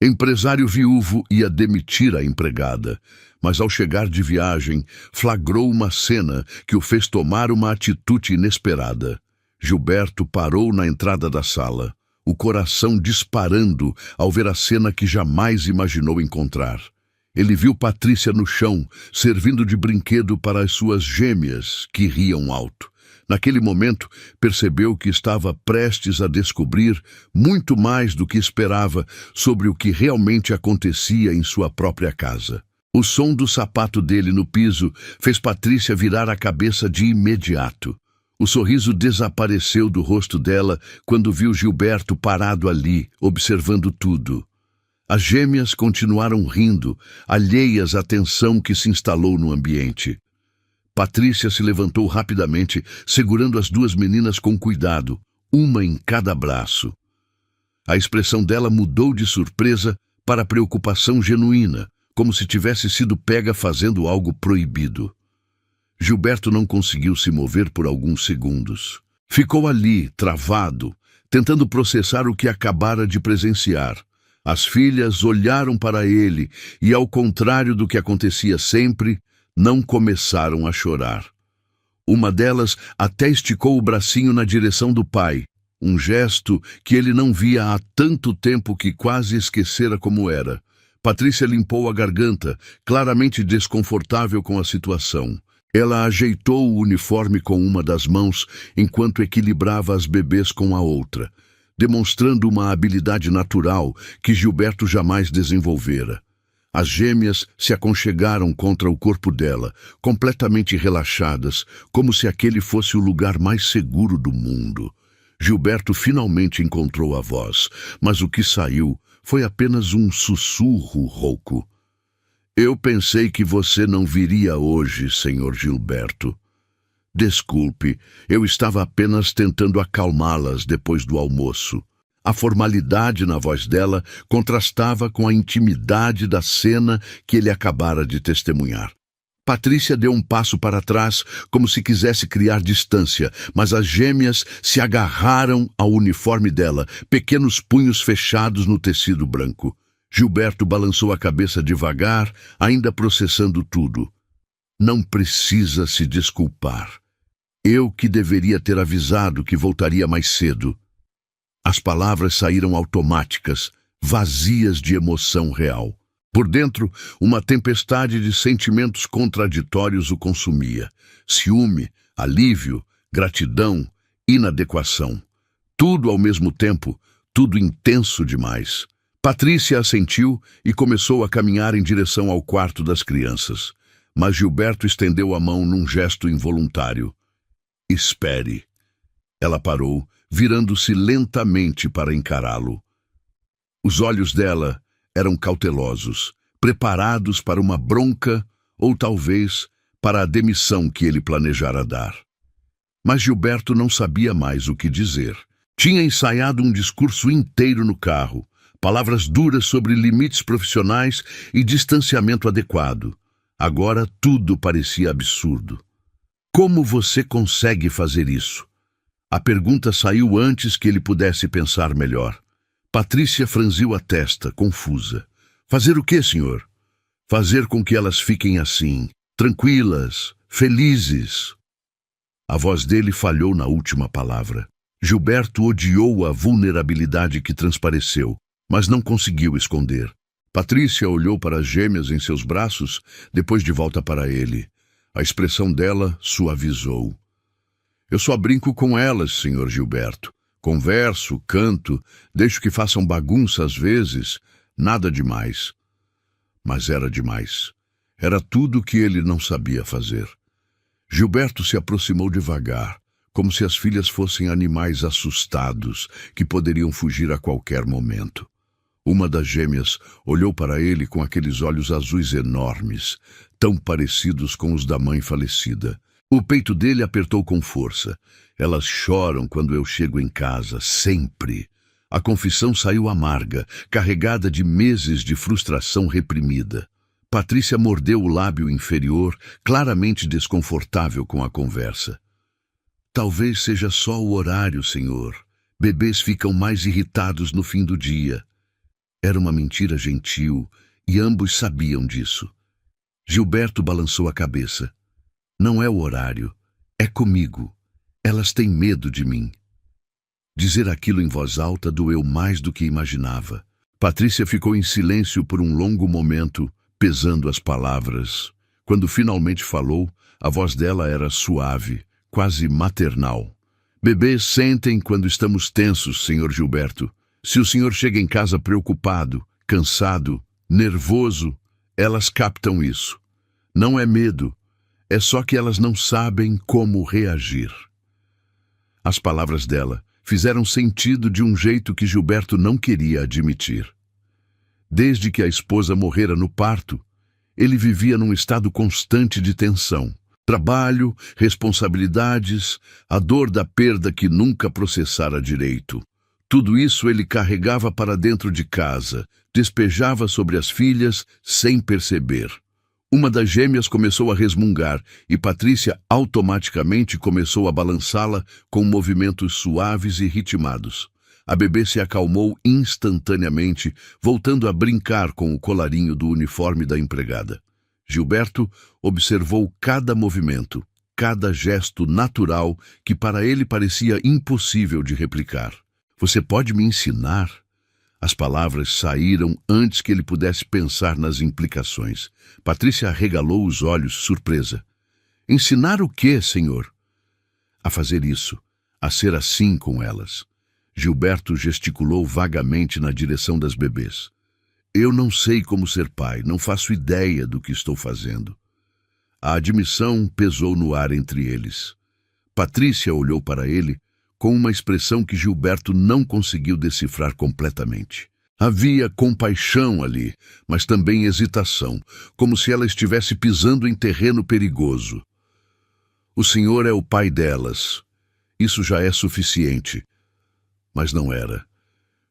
Empresário viúvo ia demitir a empregada, mas ao chegar de viagem, flagrou uma cena que o fez tomar uma atitude inesperada. Gilberto parou na entrada da sala, o coração disparando ao ver a cena que jamais imaginou encontrar. Ele viu Patrícia no chão, servindo de brinquedo para as suas gêmeas, que riam alto. Naquele momento, percebeu que estava prestes a descobrir muito mais do que esperava sobre o que realmente acontecia em sua própria casa. O som do sapato dele no piso fez Patrícia virar a cabeça de imediato. O sorriso desapareceu do rosto dela quando viu Gilberto parado ali, observando tudo. As gêmeas continuaram rindo, alheias à tensão que se instalou no ambiente. Patrícia se levantou rapidamente, segurando as duas meninas com cuidado, uma em cada braço. A expressão dela mudou de surpresa para preocupação genuína, como se tivesse sido pega fazendo algo proibido. Gilberto não conseguiu se mover por alguns segundos. Ficou ali, travado, tentando processar o que acabara de presenciar. As filhas olharam para ele e, ao contrário do que acontecia sempre, não começaram a chorar. Uma delas até esticou o bracinho na direção do pai, um gesto que ele não via há tanto tempo que quase esquecera como era. Patrícia limpou a garganta, claramente desconfortável com a situação. Ela ajeitou o uniforme com uma das mãos enquanto equilibrava as bebês com a outra, demonstrando uma habilidade natural que Gilberto jamais desenvolvera. As gêmeas se aconchegaram contra o corpo dela, completamente relaxadas, como se aquele fosse o lugar mais seguro do mundo. Gilberto finalmente encontrou a voz, mas o que saiu foi apenas um sussurro rouco. Eu pensei que você não viria hoje, senhor Gilberto. Desculpe, eu estava apenas tentando acalmá-las depois do almoço. A formalidade na voz dela contrastava com a intimidade da cena que ele acabara de testemunhar. Patrícia deu um passo para trás, como se quisesse criar distância, mas as gêmeas se agarraram ao uniforme dela, pequenos punhos fechados no tecido branco. Gilberto balançou a cabeça devagar, ainda processando tudo. Não precisa se desculpar. Eu que deveria ter avisado que voltaria mais cedo. As palavras saíram automáticas, vazias de emoção real. Por dentro, uma tempestade de sentimentos contraditórios o consumia. Ciúme, alívio, gratidão, inadequação. Tudo ao mesmo tempo, tudo intenso demais. Patrícia assentiu e começou a caminhar em direção ao quarto das crianças. Mas Gilberto estendeu a mão num gesto involuntário. Espere. Ela parou, virando-se lentamente para encará-lo. Os olhos dela eram cautelosos, preparados para uma bronca ou talvez para a demissão que ele planejara dar. Mas Gilberto não sabia mais o que dizer. Tinha ensaiado um discurso inteiro no carro, palavras duras sobre limites profissionais e distanciamento adequado. Agora tudo parecia absurdo. Como você consegue fazer isso? A pergunta saiu antes que ele pudesse pensar melhor. Patrícia franziu a testa, confusa. Fazer o quê, senhor? Fazer com que elas fiquem assim, tranquilas, felizes. A voz dele falhou na última palavra. Gilberto odiou a vulnerabilidade que transpareceu, mas não conseguiu esconder. Patrícia olhou para as gêmeas em seus braços, depois de volta para ele. A expressão dela suavizou. Eu só brinco com elas, senhor Gilberto. Converso, canto, deixo que façam bagunça às vezes, nada demais. Mas era demais. Era tudo o que ele não sabia fazer. Gilberto se aproximou devagar, como se as filhas fossem animais assustados que poderiam fugir a qualquer momento. Uma das gêmeas olhou para ele com aqueles olhos azuis enormes, tão parecidos com os da mãe falecida. O peito dele apertou com força. Elas choram quando eu chego em casa, sempre. A confissão saiu amarga, carregada de meses de frustração reprimida. Patrícia mordeu o lábio inferior, claramente desconfortável com a conversa. Talvez seja só o horário, senhor. Bebês ficam mais irritados no fim do dia. Era uma mentira gentil, e ambos sabiam disso. Gilberto balançou a cabeça. Não é o horário, é comigo. Elas têm medo de mim. Dizer aquilo em voz alta doeu mais do que imaginava. Patrícia ficou em silêncio por um longo momento, pesando as palavras. Quando finalmente falou, a voz dela era suave, quase maternal. Bebês sentem quando estamos tensos, Sr. Gilberto. Se o senhor chega em casa preocupado, cansado, nervoso, elas captam isso. Não é medo, é só que elas não sabem como reagir. As palavras dela fizeram sentido de um jeito que Gilberto não queria admitir. Desde que a esposa morrera no parto, ele vivia num estado constante de tensão. Trabalho, responsabilidades, a dor da perda que nunca processara direito. Tudo isso ele carregava para dentro de casa, despejava sobre as filhas sem perceber. Uma das gêmeas começou a resmungar e Patrícia automaticamente começou a balançá-la com movimentos suaves e ritmados. A bebê se acalmou instantaneamente, voltando a brincar com o colarinho do uniforme da empregada. Gilberto observou cada movimento, cada gesto natural que para ele parecia impossível de replicar. Você pode me ensinar? As palavras saíram antes que ele pudesse pensar nas implicações. Patrícia arregalou os olhos, surpresa. Ensinar o quê, senhor? A fazer isso, a ser assim com elas. Gilberto gesticulou vagamente na direção das bebês. Eu não sei como ser pai, não faço ideia do que estou fazendo. A admissão pesou no ar entre eles. Patrícia olhou para ele com uma expressão que Gilberto não conseguiu decifrar completamente. Havia compaixão ali, mas também hesitação, como se ela estivesse pisando em terreno perigoso. O senhor é o pai delas. Isso já é suficiente. Mas não era.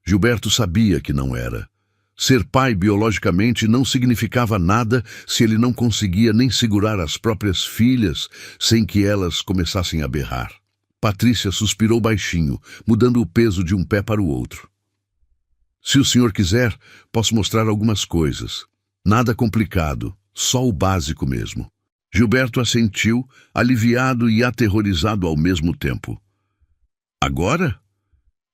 Gilberto sabia que não era. Ser pai biologicamente não significava nada se ele não conseguia nem segurar as próprias filhas sem que elas começassem a berrar. Patrícia suspirou baixinho, mudando o peso de um pé para o outro. Se o senhor quiser, posso mostrar algumas coisas. Nada complicado, só o básico mesmo. Gilberto assentiu, aliviado e aterrorizado ao mesmo tempo. Agora?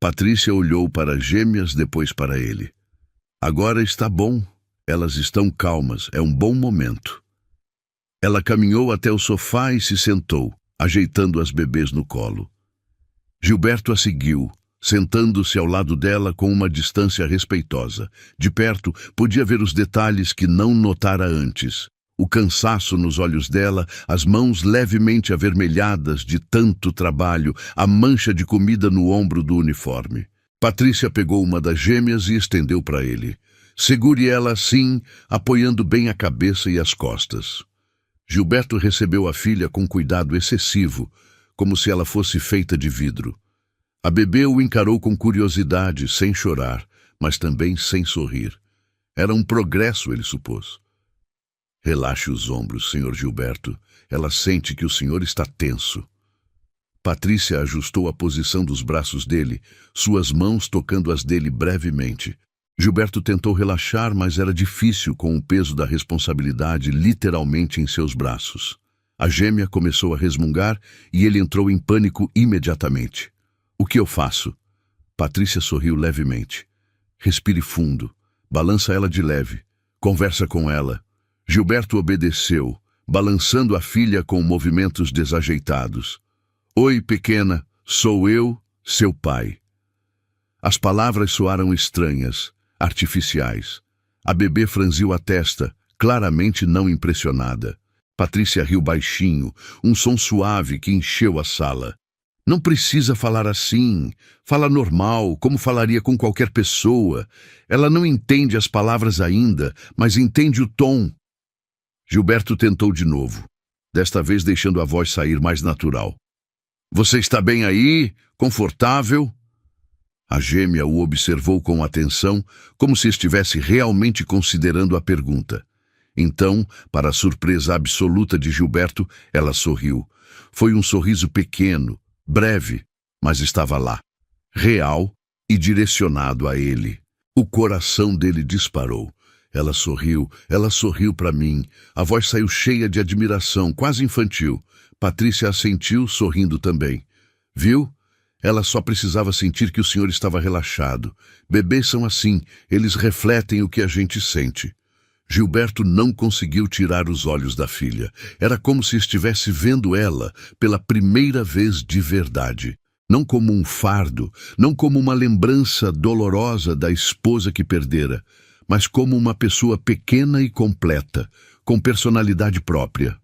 Patrícia olhou para as gêmeas, depois para ele. Agora está bom. Elas estão calmas, é um bom momento. Ela caminhou até o sofá e se sentou, ajeitando as bebês no colo. Gilberto a seguiu, sentando-se ao lado dela com uma distância respeitosa. De perto, podia ver os detalhes que não notara antes. O cansaço nos olhos dela, as mãos levemente avermelhadas de tanto trabalho, a mancha de comida no ombro do uniforme. Patrícia pegou uma das gêmeas e estendeu para ele. Segure ela assim, apoiando bem a cabeça e as costas. Gilberto recebeu a filha com cuidado excessivo, como se ela fosse feita de vidro. A bebê o encarou com curiosidade, sem chorar, mas também sem sorrir. Era um progresso, ele supôs. Relaxe os ombros, Sr. Gilberto. Ela sente que o senhor está tenso. Patrícia ajustou a posição dos braços dele, suas mãos tocando as dele brevemente. Gilberto tentou relaxar, mas era difícil com o peso da responsabilidade literalmente em seus braços. A gêmea começou a resmungar e ele entrou em pânico imediatamente. O que eu faço? Patrícia sorriu levemente. Respire fundo. Balança ela de leve. Conversa com ela. Gilberto obedeceu, balançando a filha com movimentos desajeitados. Oi, pequena, sou eu, seu pai. As palavras soaram estranhas, artificiais. A bebê franziu a testa, claramente não impressionada. Patrícia riu baixinho, um som suave que encheu a sala. Não precisa falar assim. Fala normal, como falaria com qualquer pessoa. Ela não entende as palavras ainda, mas entende o tom. Gilberto tentou de novo, desta vez deixando a voz sair mais natural. Você está bem aí? Confortável? A gêmea o observou com atenção, como se estivesse realmente considerando a pergunta. Então, para a surpresa absoluta de Gilberto, ela sorriu. Foi um sorriso pequeno, breve, mas estava lá, real e direcionado a ele. O coração dele disparou. Ela sorriu para mim. A voz saiu cheia de admiração, quase infantil. Patrícia assentiu, sorrindo também. Viu? Ela só precisava sentir que o senhor estava relaxado. Bebês são assim, eles refletem o que a gente sente. Gilberto não conseguiu tirar os olhos da filha. Era como se estivesse vendo ela pela primeira vez de verdade. Não como um fardo, não como uma lembrança dolorosa da esposa que perdera, mas como uma pessoa pequena e completa, com personalidade própria.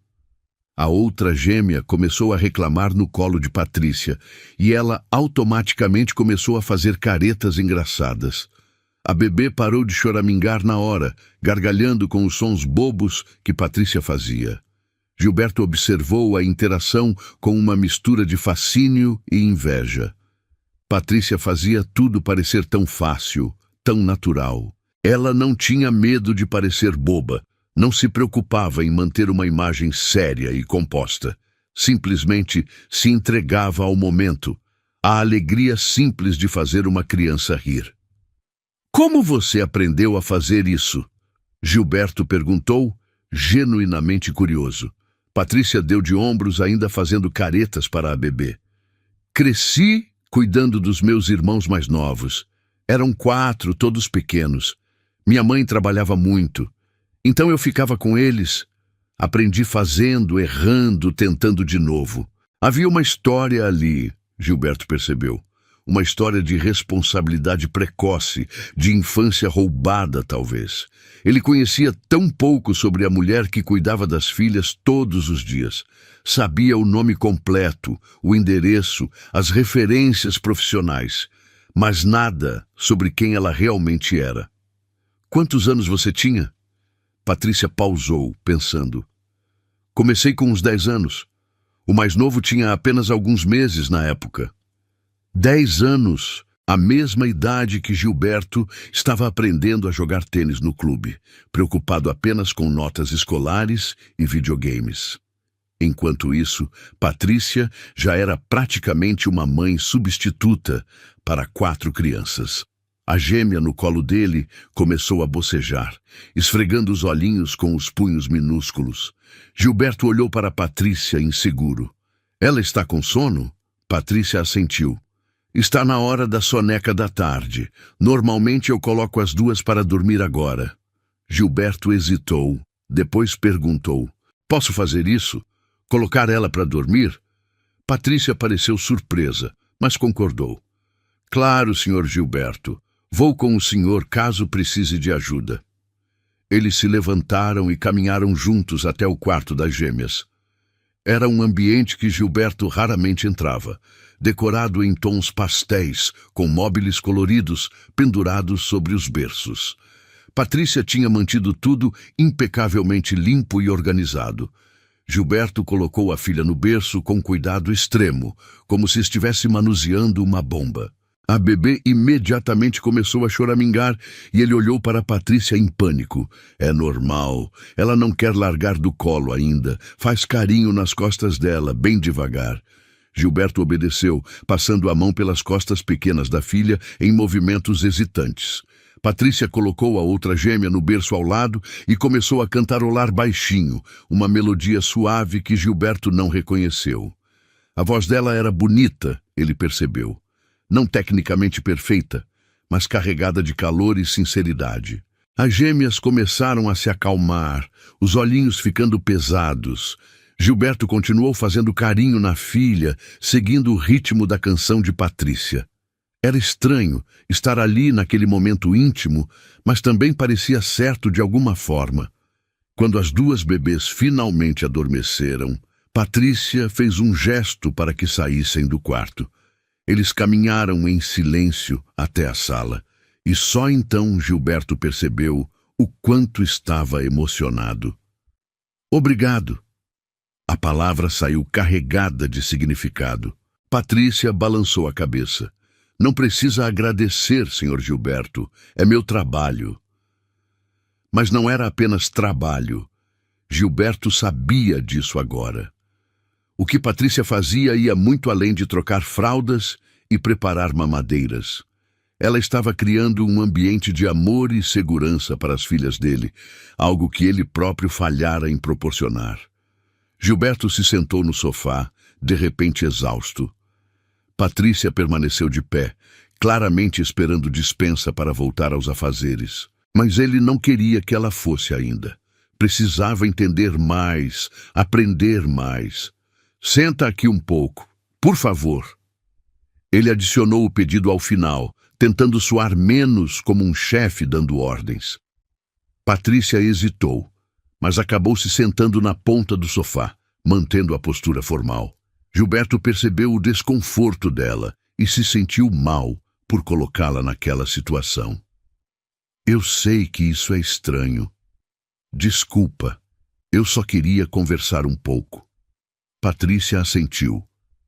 A outra gêmea começou a reclamar no colo de Patrícia, e ela automaticamente começou a fazer caretas engraçadas. A bebê parou de choramingar na hora, gargalhando com os sons bobos que Patrícia fazia. Gilberto observou a interação com uma mistura de fascínio e inveja. Patrícia fazia tudo parecer tão fácil, tão natural. Ela não tinha medo de parecer boba, não se preocupava em manter uma imagem séria e composta. Simplesmente se entregava ao momento, à alegria simples de fazer uma criança rir. Como você aprendeu a fazer isso? Gilberto perguntou, genuinamente curioso. Patrícia deu de ombros, ainda fazendo caretas para a bebê. Cresci cuidando dos meus irmãos mais novos. Eram 4, todos pequenos. Minha mãe trabalhava muito. Então eu ficava com eles. Aprendi fazendo, errando, tentando de novo. Havia uma história ali, Gilberto percebeu. Uma história de responsabilidade precoce, de infância roubada, talvez. Ele conhecia tão pouco sobre a mulher que cuidava das filhas todos os dias. Sabia o nome completo, o endereço, as referências profissionais, mas nada sobre quem ela realmente era. Quantos anos você tinha? Patrícia pausou, pensando. Comecei com uns 10 anos. O mais novo tinha apenas alguns meses na época. 10 anos, a mesma idade que Gilberto estava aprendendo a jogar tênis no clube, preocupado apenas com notas escolares e videogames. Enquanto isso, Patrícia já era praticamente uma mãe substituta para 4 crianças. A gêmea no colo dele começou a bocejar, esfregando os olhinhos com os punhos minúsculos. Gilberto olhou para Patrícia inseguro. Ela está com sono? Patrícia assentiu. Está na hora da soneca da tarde. Normalmente eu coloco as 2 para dormir agora. Gilberto hesitou, depois perguntou. Posso fazer isso? Colocar ela para dormir? Patrícia pareceu surpresa, mas concordou. Claro, Sr. Gilberto. Vou com o senhor caso precise de ajuda. Eles se levantaram e caminharam juntos até o quarto das gêmeas. Era um ambiente que Gilberto raramente entrava, decorado em tons pastéis, com móveis coloridos pendurados sobre os berços. Patrícia tinha mantido tudo impecavelmente limpo e organizado. Gilberto colocou a filha no berço com cuidado extremo, como se estivesse manuseando uma bomba. A bebê imediatamente começou a choramingar e ele olhou para Patrícia em pânico. É normal. Ela não quer largar do colo ainda. Faz carinho nas costas dela, bem devagar. Gilberto obedeceu, passando a mão pelas costas pequenas da filha em movimentos hesitantes. Patrícia colocou a outra gêmea no berço ao lado e começou a cantarolar baixinho, uma melodia suave que Gilberto não reconheceu. A voz dela era bonita, ele percebeu. Não tecnicamente perfeita, mas carregada de calor e sinceridade. As gêmeas começaram a se acalmar, os olhinhos ficando pesados. Gilberto continuou fazendo carinho na filha, seguindo o ritmo da canção de Patrícia. Era estranho estar ali naquele momento íntimo, mas também parecia certo de alguma forma. Quando as 2 bebês finalmente adormeceram, Patrícia fez um gesto para que saíssem do quarto. Eles caminharam em silêncio até a sala, e só então Gilberto percebeu o quanto estava emocionado. Obrigado. A palavra saiu carregada de significado. Patrícia balançou a cabeça. Não precisa agradecer, Sr. Gilberto. É meu trabalho. Mas não era apenas trabalho. Gilberto sabia disso agora. O que Patrícia fazia ia muito além de trocar fraldas e preparar mamadeiras. Ela estava criando um ambiente de amor e segurança para as filhas dele, algo que ele próprio falhara em proporcionar. Gilberto se sentou no sofá, de repente exausto. Patrícia permaneceu de pé, claramente esperando dispensa para voltar aos afazeres. Mas ele não queria que ela fosse ainda. Precisava entender mais, aprender mais. Senta aqui um pouco, por favor. Ele adicionou o pedido ao final, tentando soar menos como um chefe dando ordens. Patrícia hesitou, mas acabou se sentando na ponta do sofá, mantendo a postura formal. Gilberto percebeu o desconforto dela e se sentiu mal por colocá-la naquela situação. Eu sei que isso é estranho. Desculpa, eu só queria conversar um pouco. Patrícia assentiu,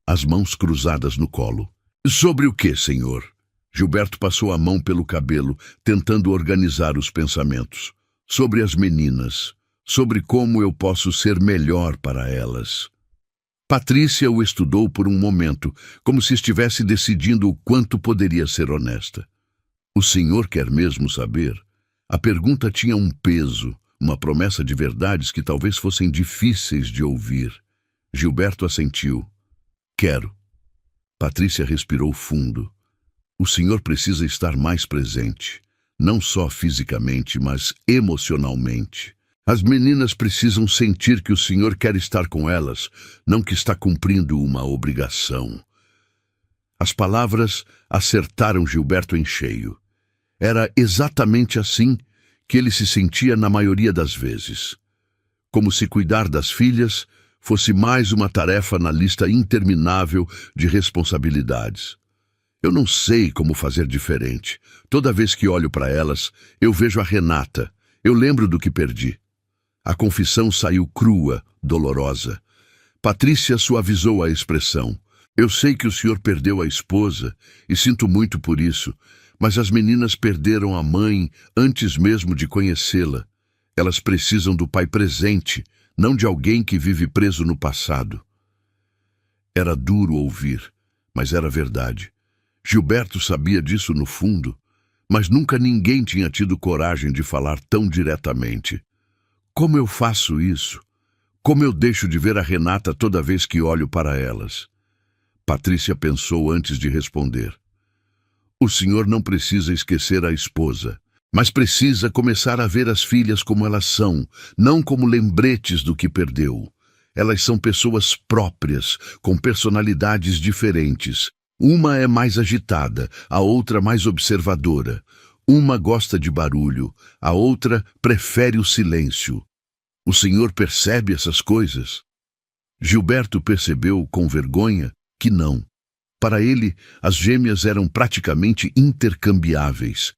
as mãos cruzadas no colo. Sobre o que, senhor? Gilberto passou a mão pelo cabelo, tentando organizar os pensamentos. Sobre as meninas, sobre como eu posso ser melhor para elas. Patrícia o estudou por um momento, como se estivesse decidindo o quanto poderia ser honesta. O senhor quer mesmo saber? A pergunta tinha um peso, uma promessa de verdades que talvez fossem difíceis de ouvir. Gilberto assentiu. Quero. Patrícia respirou fundo. O senhor precisa estar mais presente, não só fisicamente, mas emocionalmente. As meninas precisam sentir que o senhor quer estar com elas, não que está cumprindo uma obrigação. As palavras acertaram Gilberto em cheio. Era exatamente assim que ele se sentia na maioria das vezes. Como se cuidar das filhas fosse mais uma tarefa na lista interminável de responsabilidades. Eu não sei como fazer diferente. Toda vez que olho para elas, eu vejo a Renata. Eu lembro do que perdi. A confissão saiu crua, dolorosa. Patrícia suavizou a expressão. Eu sei que o senhor perdeu a esposa e sinto muito por isso, mas as meninas perderam a mãe antes mesmo de conhecê-la. Elas precisam do pai presente, não de alguém que vive preso no passado. Era duro ouvir, mas era verdade. Gilberto sabia disso no fundo, mas nunca ninguém tinha tido coragem de falar tão diretamente. Como eu faço isso? Como eu deixo de ver a Renata toda vez que olho para elas? Patrícia pensou antes de responder. O senhor não precisa esquecer a esposa, mas precisa começar a ver as filhas como elas são, não como lembretes do que perdeu. Elas são pessoas próprias, com personalidades diferentes. Uma é mais agitada, a outra mais observadora. Uma gosta de barulho, a outra prefere o silêncio. O senhor percebe essas coisas? Gilberto percebeu, com vergonha, que não. Para ele, as gêmeas eram praticamente intercambiáveis.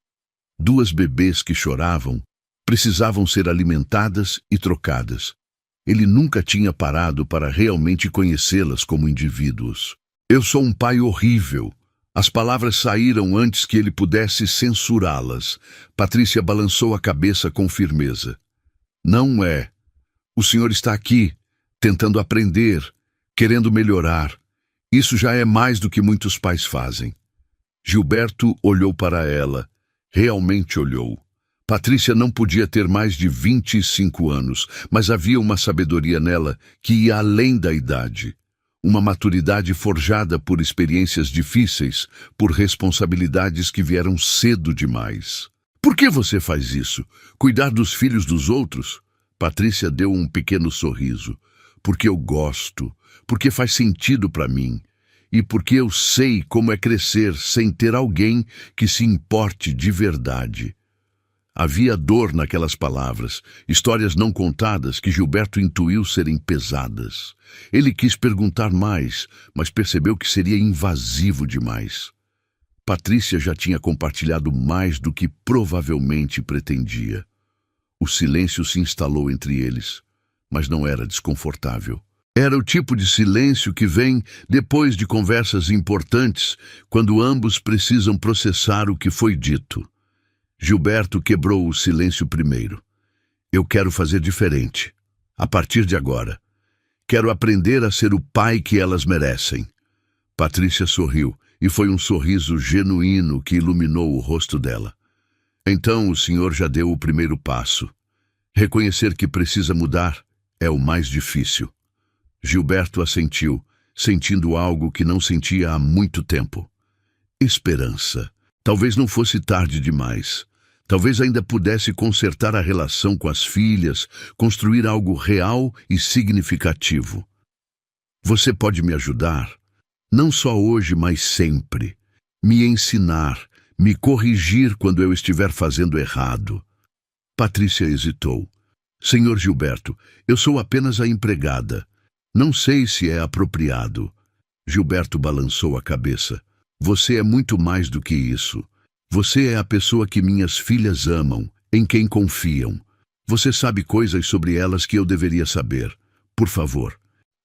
Duas bebês que choravam precisavam ser alimentadas e trocadas. Ele nunca tinha parado para realmente conhecê-las como indivíduos. Eu sou um pai horrível. As palavras saíram antes que ele pudesse censurá-las. Patrícia balançou a cabeça com firmeza. Não é. O senhor está aqui, tentando aprender, querendo melhorar. Isso já é mais do que muitos pais fazem. Gilberto olhou para ela. Realmente olhou. Patrícia não podia ter mais de 25 anos, mas havia uma sabedoria nela que ia além da idade. Uma maturidade forjada por experiências difíceis, por responsabilidades que vieram cedo demais. Por que você faz isso? Cuidar dos filhos dos outros? Patrícia deu um pequeno sorriso. Porque eu gosto, porque faz sentido para mim, e porque eu sei como é crescer sem ter alguém que se importe de verdade. Havia dor naquelas palavras, histórias não contadas que Gilberto intuiu serem pesadas. Ele quis perguntar mais, mas percebeu que seria invasivo demais. Patrícia já tinha compartilhado mais do que provavelmente pretendia. O silêncio se instalou entre eles, mas não era desconfortável. Era o tipo de silêncio que vem depois de conversas importantes, quando ambos precisam processar o que foi dito. Gilberto quebrou o silêncio primeiro. Eu quero fazer diferente. A partir de agora. Quero aprender a ser o pai que elas merecem. Patrícia sorriu. e foi um sorriso genuíno que iluminou o rosto dela. Então o senhor já deu o primeiro passo. Reconhecer que precisa mudar é o mais difícil. Gilberto assentiu, sentindo algo que não sentia há muito tempo. Esperança. Talvez não fosse tarde demais. Talvez ainda pudesse consertar a relação com as filhas, construir algo real e significativo. Você pode me ajudar? Não só hoje, mas sempre. Me ensinar, me corrigir quando eu estiver fazendo errado. Patrícia hesitou. Senhor Gilberto, eu sou apenas a empregada. Não sei se é apropriado. Gilberto balançou a cabeça. Você é muito mais do que isso. Você é a pessoa que minhas filhas amam, em quem confiam. Você sabe coisas sobre elas que eu deveria saber. Por favor.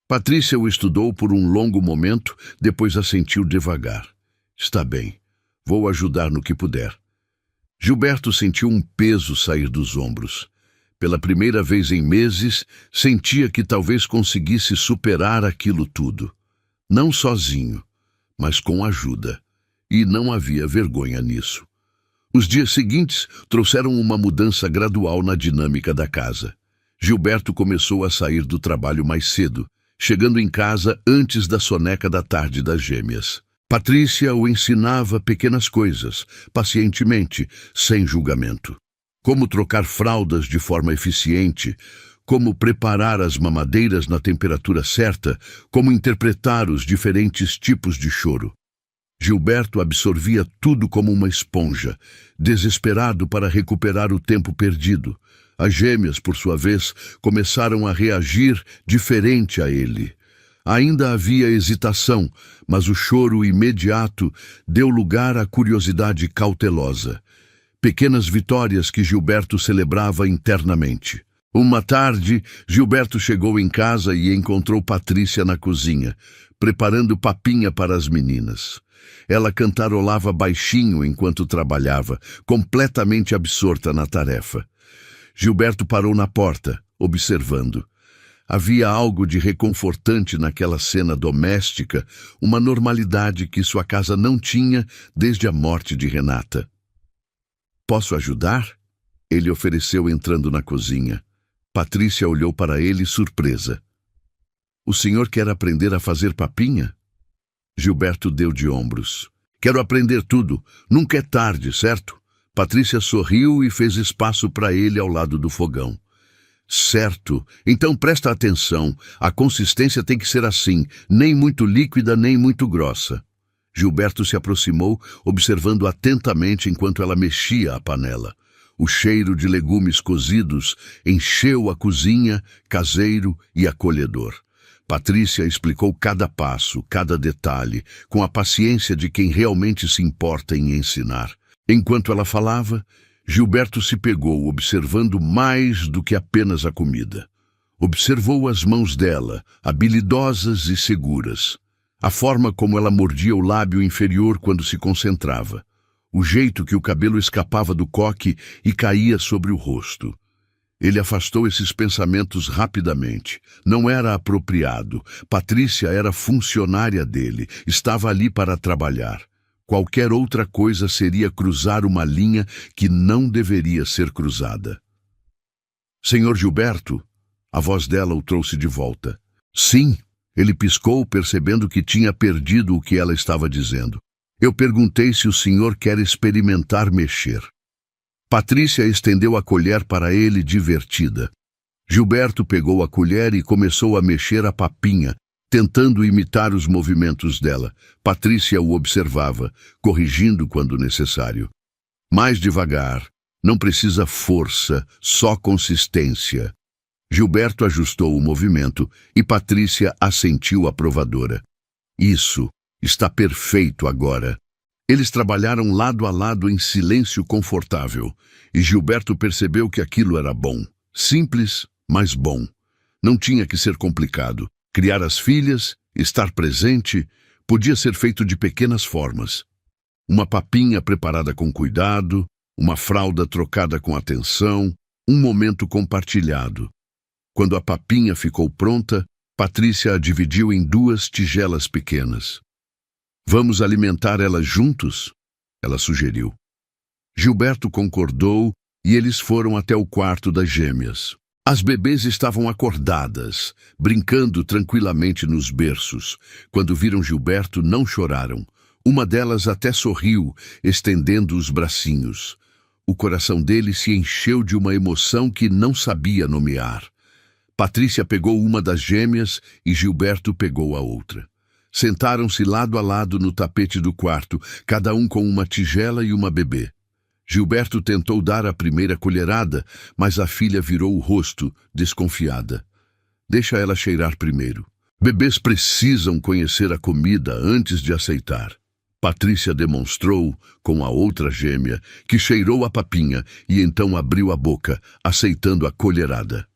Patrícia o estudou por um longo momento, depois assentiu devagar. Está bem. Vou ajudar no que puder. Gilberto sentiu um peso sair dos ombros. Pela primeira vez em meses, sentia que talvez conseguisse superar aquilo tudo. Não sozinho, mas com ajuda. E não havia vergonha nisso. Os dias seguintes trouxeram uma mudança gradual na dinâmica da casa. Gilberto começou a sair do trabalho mais cedo, chegando em casa antes da soneca da tarde das gêmeas. Patrícia o ensinava pequenas coisas, pacientemente, sem julgamento. Como trocar fraldas de forma eficiente, como preparar as mamadeiras na temperatura certa, como interpretar os diferentes tipos de choro. Gilberto absorvia tudo como uma esponja, desesperado para recuperar o tempo perdido. As gêmeas, por sua vez, começaram a reagir diferente a ele. Ainda havia hesitação, mas o choro imediato deu lugar à curiosidade cautelosa. Pequenas vitórias que Gilberto celebrava internamente. Uma tarde, Gilberto chegou em casa e encontrou Patrícia na cozinha, preparando papinha para as meninas. Ela cantarolava baixinho enquanto trabalhava, completamente absorta na tarefa. Gilberto parou na porta, observando. Havia algo de reconfortante naquela cena doméstica, uma normalidade que sua casa não tinha desde a morte de Renata. Posso ajudar? Ele ofereceu entrando na cozinha. Patrícia olhou para ele surpresa. O senhor quer aprender a fazer papinha? Gilberto deu de ombros. Quero aprender tudo. Nunca é tarde, certo? Patrícia sorriu e fez espaço para ele ao lado do fogão. Certo. Então presta atenção. A consistência tem que ser assim, nem muito líquida, nem muito grossa. Gilberto se aproximou, observando atentamente enquanto ela mexia a panela. O cheiro de legumes cozidos encheu a cozinha, caseiro e acolhedor. Patrícia explicou cada passo, cada detalhe, com a paciência de quem realmente se importa em ensinar. Enquanto ela falava, Gilberto se pegou, observando mais do que apenas a comida. Observou as mãos dela, habilidosas e seguras. A forma como ela mordia o lábio inferior quando se concentrava. O jeito que o cabelo escapava do coque e caía sobre o rosto. Ele afastou esses pensamentos rapidamente. Não era apropriado. Patrícia era funcionária dele, estava ali para trabalhar. Qualquer outra coisa seria cruzar uma linha que não deveria ser cruzada. Senhor Gilberto? A voz dela o trouxe de volta. Sim, ele piscou, percebendo que tinha perdido o que ela estava dizendo. Eu perguntei se o senhor quer experimentar mexer. Patrícia estendeu a colher para ele, divertida. Gilberto pegou a colher e começou a mexer a papinha, tentando imitar os movimentos dela. Patrícia o observava, corrigindo quando necessário. Mais devagar, não precisa força, só consistência. Gilberto ajustou o movimento e Patrícia assentiu aprovadora. Isso, está perfeito agora. Eles trabalharam lado a lado em silêncio confortável, e Gilberto percebeu que aquilo era bom. Simples, mas bom. Não tinha que ser complicado. Criar as filhas, estar presente, podia ser feito de pequenas formas. Uma papinha preparada com cuidado, uma fralda trocada com atenção, um momento compartilhado. Quando a papinha ficou pronta, Patrícia a dividiu em 2 tigelas pequenas. Vamos alimentar elas juntos? Ela sugeriu. Gilberto concordou e eles foram até o quarto das gêmeas. As bebês estavam acordadas, brincando tranquilamente nos berços. Quando viram Gilberto, não choraram. Uma delas até sorriu, estendendo os bracinhos. O coração dele se encheu de uma emoção que não sabia nomear. Patrícia pegou uma das gêmeas e Gilberto pegou a outra. Sentaram-se lado a lado no tapete do quarto, cada um com uma tigela e uma bebê. Gilberto tentou dar a primeira colherada, mas a filha virou o rosto, desconfiada. Deixa ela cheirar primeiro. Bebês precisam conhecer a comida antes de aceitar. Patrícia demonstrou, com a outra gêmea, que cheirou a papinha e então abriu a boca, aceitando a colherada.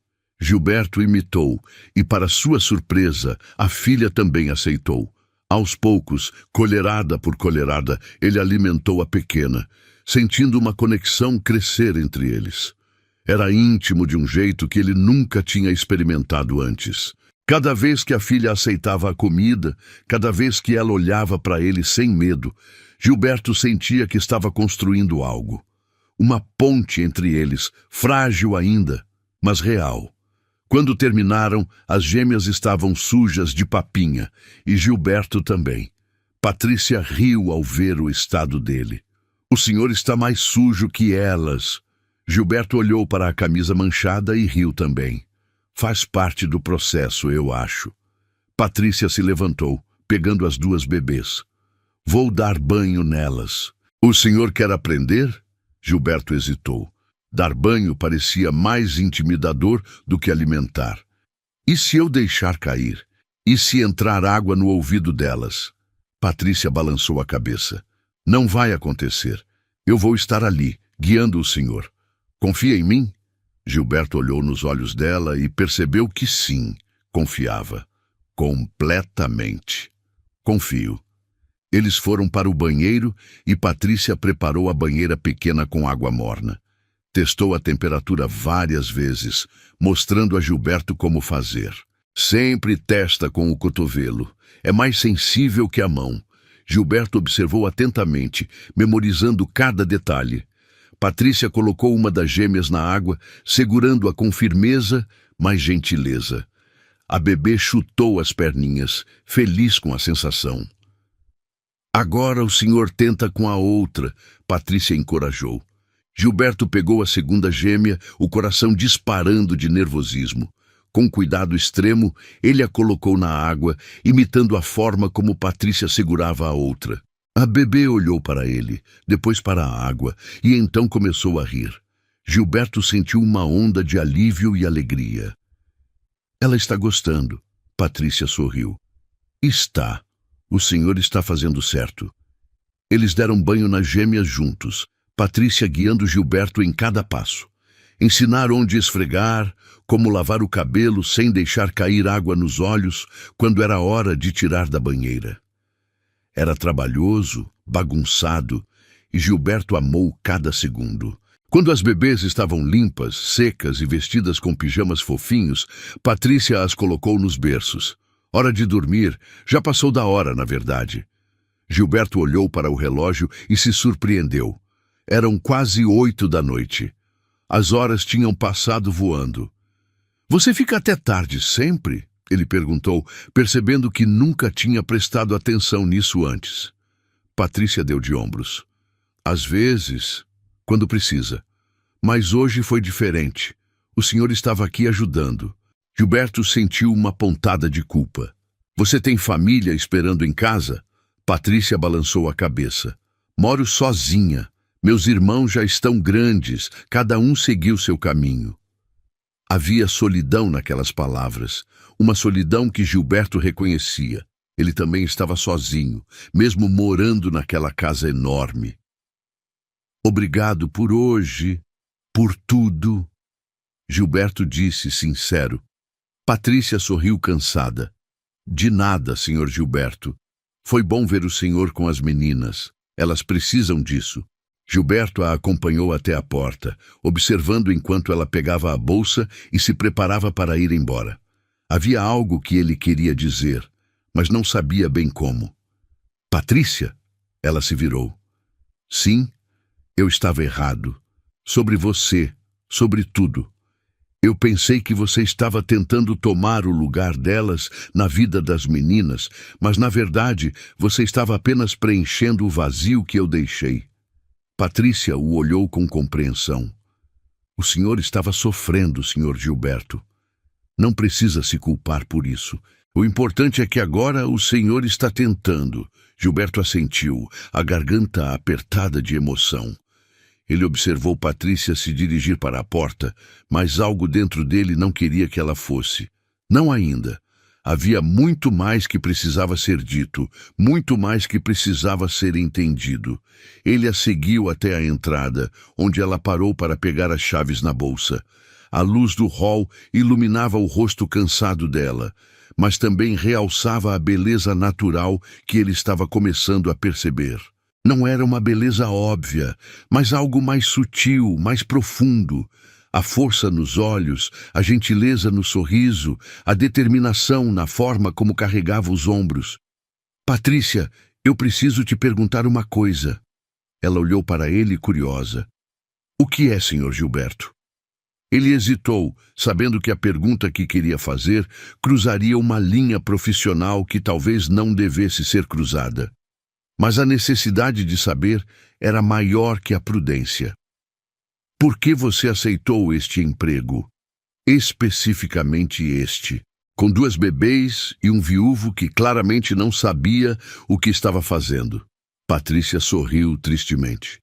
Gilberto imitou e, para sua surpresa, a filha também aceitou. Aos poucos, colherada por colherada, ele alimentou a pequena, sentindo uma conexão crescer entre eles. Era íntimo de um jeito que ele nunca tinha experimentado antes. Cada vez que a filha aceitava a comida, cada vez que ela olhava para ele sem medo, Gilberto sentia que estava construindo algo. Uma ponte entre eles, frágil ainda, mas real. Quando terminaram, as gêmeas estavam sujas de papinha, e Gilberto também. Patrícia riu ao ver o estado dele. O senhor está mais sujo que elas. Gilberto olhou para a camisa manchada e riu também. Faz parte do processo, eu acho. Patrícia se levantou, pegando as duas bebês. Vou dar banho nelas. O senhor quer aprender? Gilberto hesitou. Dar banho parecia mais intimidador do que alimentar. E se eu deixar cair? E se entrar água no ouvido delas? Patrícia balançou a cabeça. Não vai acontecer. Eu vou estar ali, guiando o senhor. Confia em mim? Gilberto olhou nos olhos dela e percebeu que sim, confiava. Completamente. Confio. Eles foram para o banheiro e Patrícia preparou a banheira pequena com água morna. Testou a temperatura várias vezes, mostrando a Gilberto como fazer. Sempre testa com o cotovelo. É mais sensível que a mão. Gilberto observou atentamente, memorizando cada detalhe. Patrícia colocou uma das gêmeas na água, segurando-a com firmeza, mas gentileza. A bebê chutou as perninhas, feliz com a sensação. Agora o senhor tenta com a outra, Patrícia encorajou. Gilberto pegou a segunda gêmea, o coração disparando de nervosismo. Com cuidado extremo, ele a colocou na água, imitando a forma como Patrícia segurava a outra. A bebê olhou para ele, depois para a água, e então começou a rir. Gilberto sentiu uma onda de alívio e alegria. Ela está gostando, Patrícia sorriu. Está. O senhor está fazendo certo. Eles deram banho nas gêmeas juntos, Patrícia guiando Gilberto em cada passo. Ensinar onde esfregar, como lavar o cabelo sem deixar cair água nos olhos quando era hora de tirar da banheira. Era trabalhoso, bagunçado, e Gilberto amou cada segundo. Quando as bebês estavam limpas, secas e vestidas com pijamas fofinhos, Patrícia as colocou nos berços. Hora de dormir, já passou da hora, na verdade. Gilberto olhou para o relógio e se surpreendeu. Eram quase 8 da noite. As horas tinham passado voando. Você fica até tarde sempre? Ele perguntou, percebendo que nunca tinha prestado atenção nisso antes. Patrícia deu de ombros. Às vezes, quando precisa. Mas hoje foi diferente. O senhor estava aqui ajudando. Gilberto sentiu uma pontada de culpa. Você tem família esperando em casa? Patrícia balançou a cabeça. Moro sozinha. Meus irmãos já estão grandes, cada um seguiu seu caminho. Havia solidão naquelas palavras, uma solidão que Gilberto reconhecia. Ele também estava sozinho, mesmo morando naquela casa enorme. Obrigado por hoje, por tudo, Gilberto disse, sincero. Patrícia sorriu cansada. De nada, senhor Gilberto. Foi bom ver o senhor com as meninas. Elas precisam disso. Gilberto a acompanhou até a porta, observando enquanto ela pegava a bolsa e se preparava para ir embora. Havia algo que ele queria dizer, mas não sabia bem como. Patrícia? Ela se virou. Sim, eu estava errado. Sobre você, sobre tudo. Eu pensei que você estava tentando tomar o lugar delas na vida das meninas, mas na verdade você estava apenas preenchendo o vazio que eu deixei. Patrícia o olhou com compreensão. O senhor estava sofrendo, senhor Gilberto. Não precisa se culpar por isso. O importante é que agora o senhor está tentando. Gilberto assentiu, a garganta apertada de emoção. Ele observou Patrícia se dirigir para a porta, mas algo dentro dele não queria que ela fosse. Não ainda. Havia muito mais que precisava ser dito, muito mais que precisava ser entendido. Ele a seguiu até a entrada, onde ela parou para pegar as chaves na bolsa. A luz do hall iluminava o rosto cansado dela, mas também realçava a beleza natural que ele estava começando a perceber. Não era uma beleza óbvia, mas algo mais sutil, mais profundo. A força nos olhos, a gentileza no sorriso, a determinação na forma como carregava os ombros. Patrícia, eu preciso te perguntar uma coisa. Ela olhou para ele curiosa. O que é, senhor Gilberto? Ele hesitou, sabendo que a pergunta que queria fazer cruzaria uma linha profissional que talvez não devesse ser cruzada. Mas a necessidade de saber era maior que a prudência. Por que você aceitou este emprego? Especificamente este, com 2 bebês e um viúvo que claramente não sabia o que estava fazendo. Patrícia sorriu tristemente.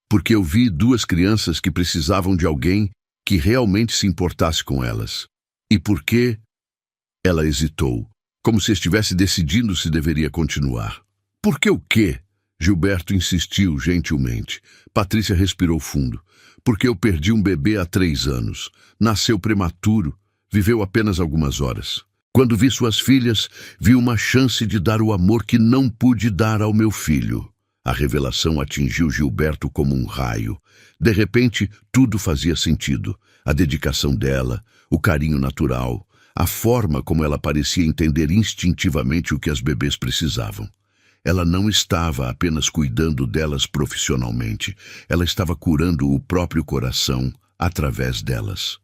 Porque eu vi 2 crianças que precisavam de alguém que realmente se importasse com elas. E por quê? Ela hesitou, como se estivesse decidindo se deveria continuar. Por que o quê? Gilberto insistiu gentilmente. Patrícia respirou fundo. Porque eu perdi um bebê há 3 anos. Nasceu prematuro. Viveu apenas algumas horas. Quando vi suas filhas, vi uma chance de dar o amor que não pude dar ao meu filho. A revelação atingiu Gilberto como um raio. De repente, tudo fazia sentido. A dedicação dela, o carinho natural, a forma como ela parecia entender instintivamente o que as bebês precisavam. Ela não estava apenas cuidando delas profissionalmente, ela estava curando o próprio coração através delas.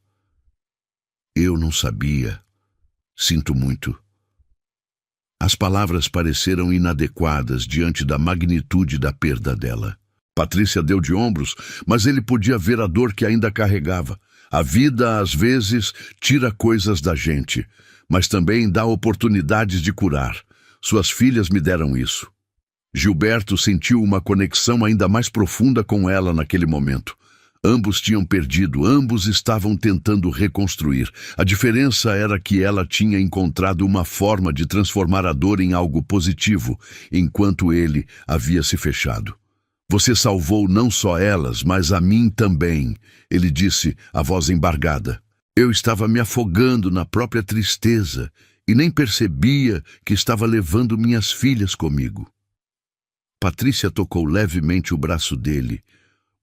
Eu não sabia. Sinto muito. As palavras pareceram inadequadas diante da magnitude da perda dela. Patrícia deu de ombros, mas ele podia ver a dor que ainda carregava. A vida, às vezes, tira coisas da gente, mas também dá oportunidades de curar. Suas filhas me deram isso. Gilberto sentiu uma conexão ainda mais profunda com ela naquele momento. Ambos tinham perdido, ambos estavam tentando reconstruir. A diferença era que ela tinha encontrado uma forma de transformar a dor em algo positivo, enquanto ele havia se fechado. Você salvou não só elas, mas a mim também, ele disse, a voz embargada. Eu estava me afogando na própria tristeza e nem percebia que estava levando minhas filhas comigo. Patrícia tocou levemente o braço dele,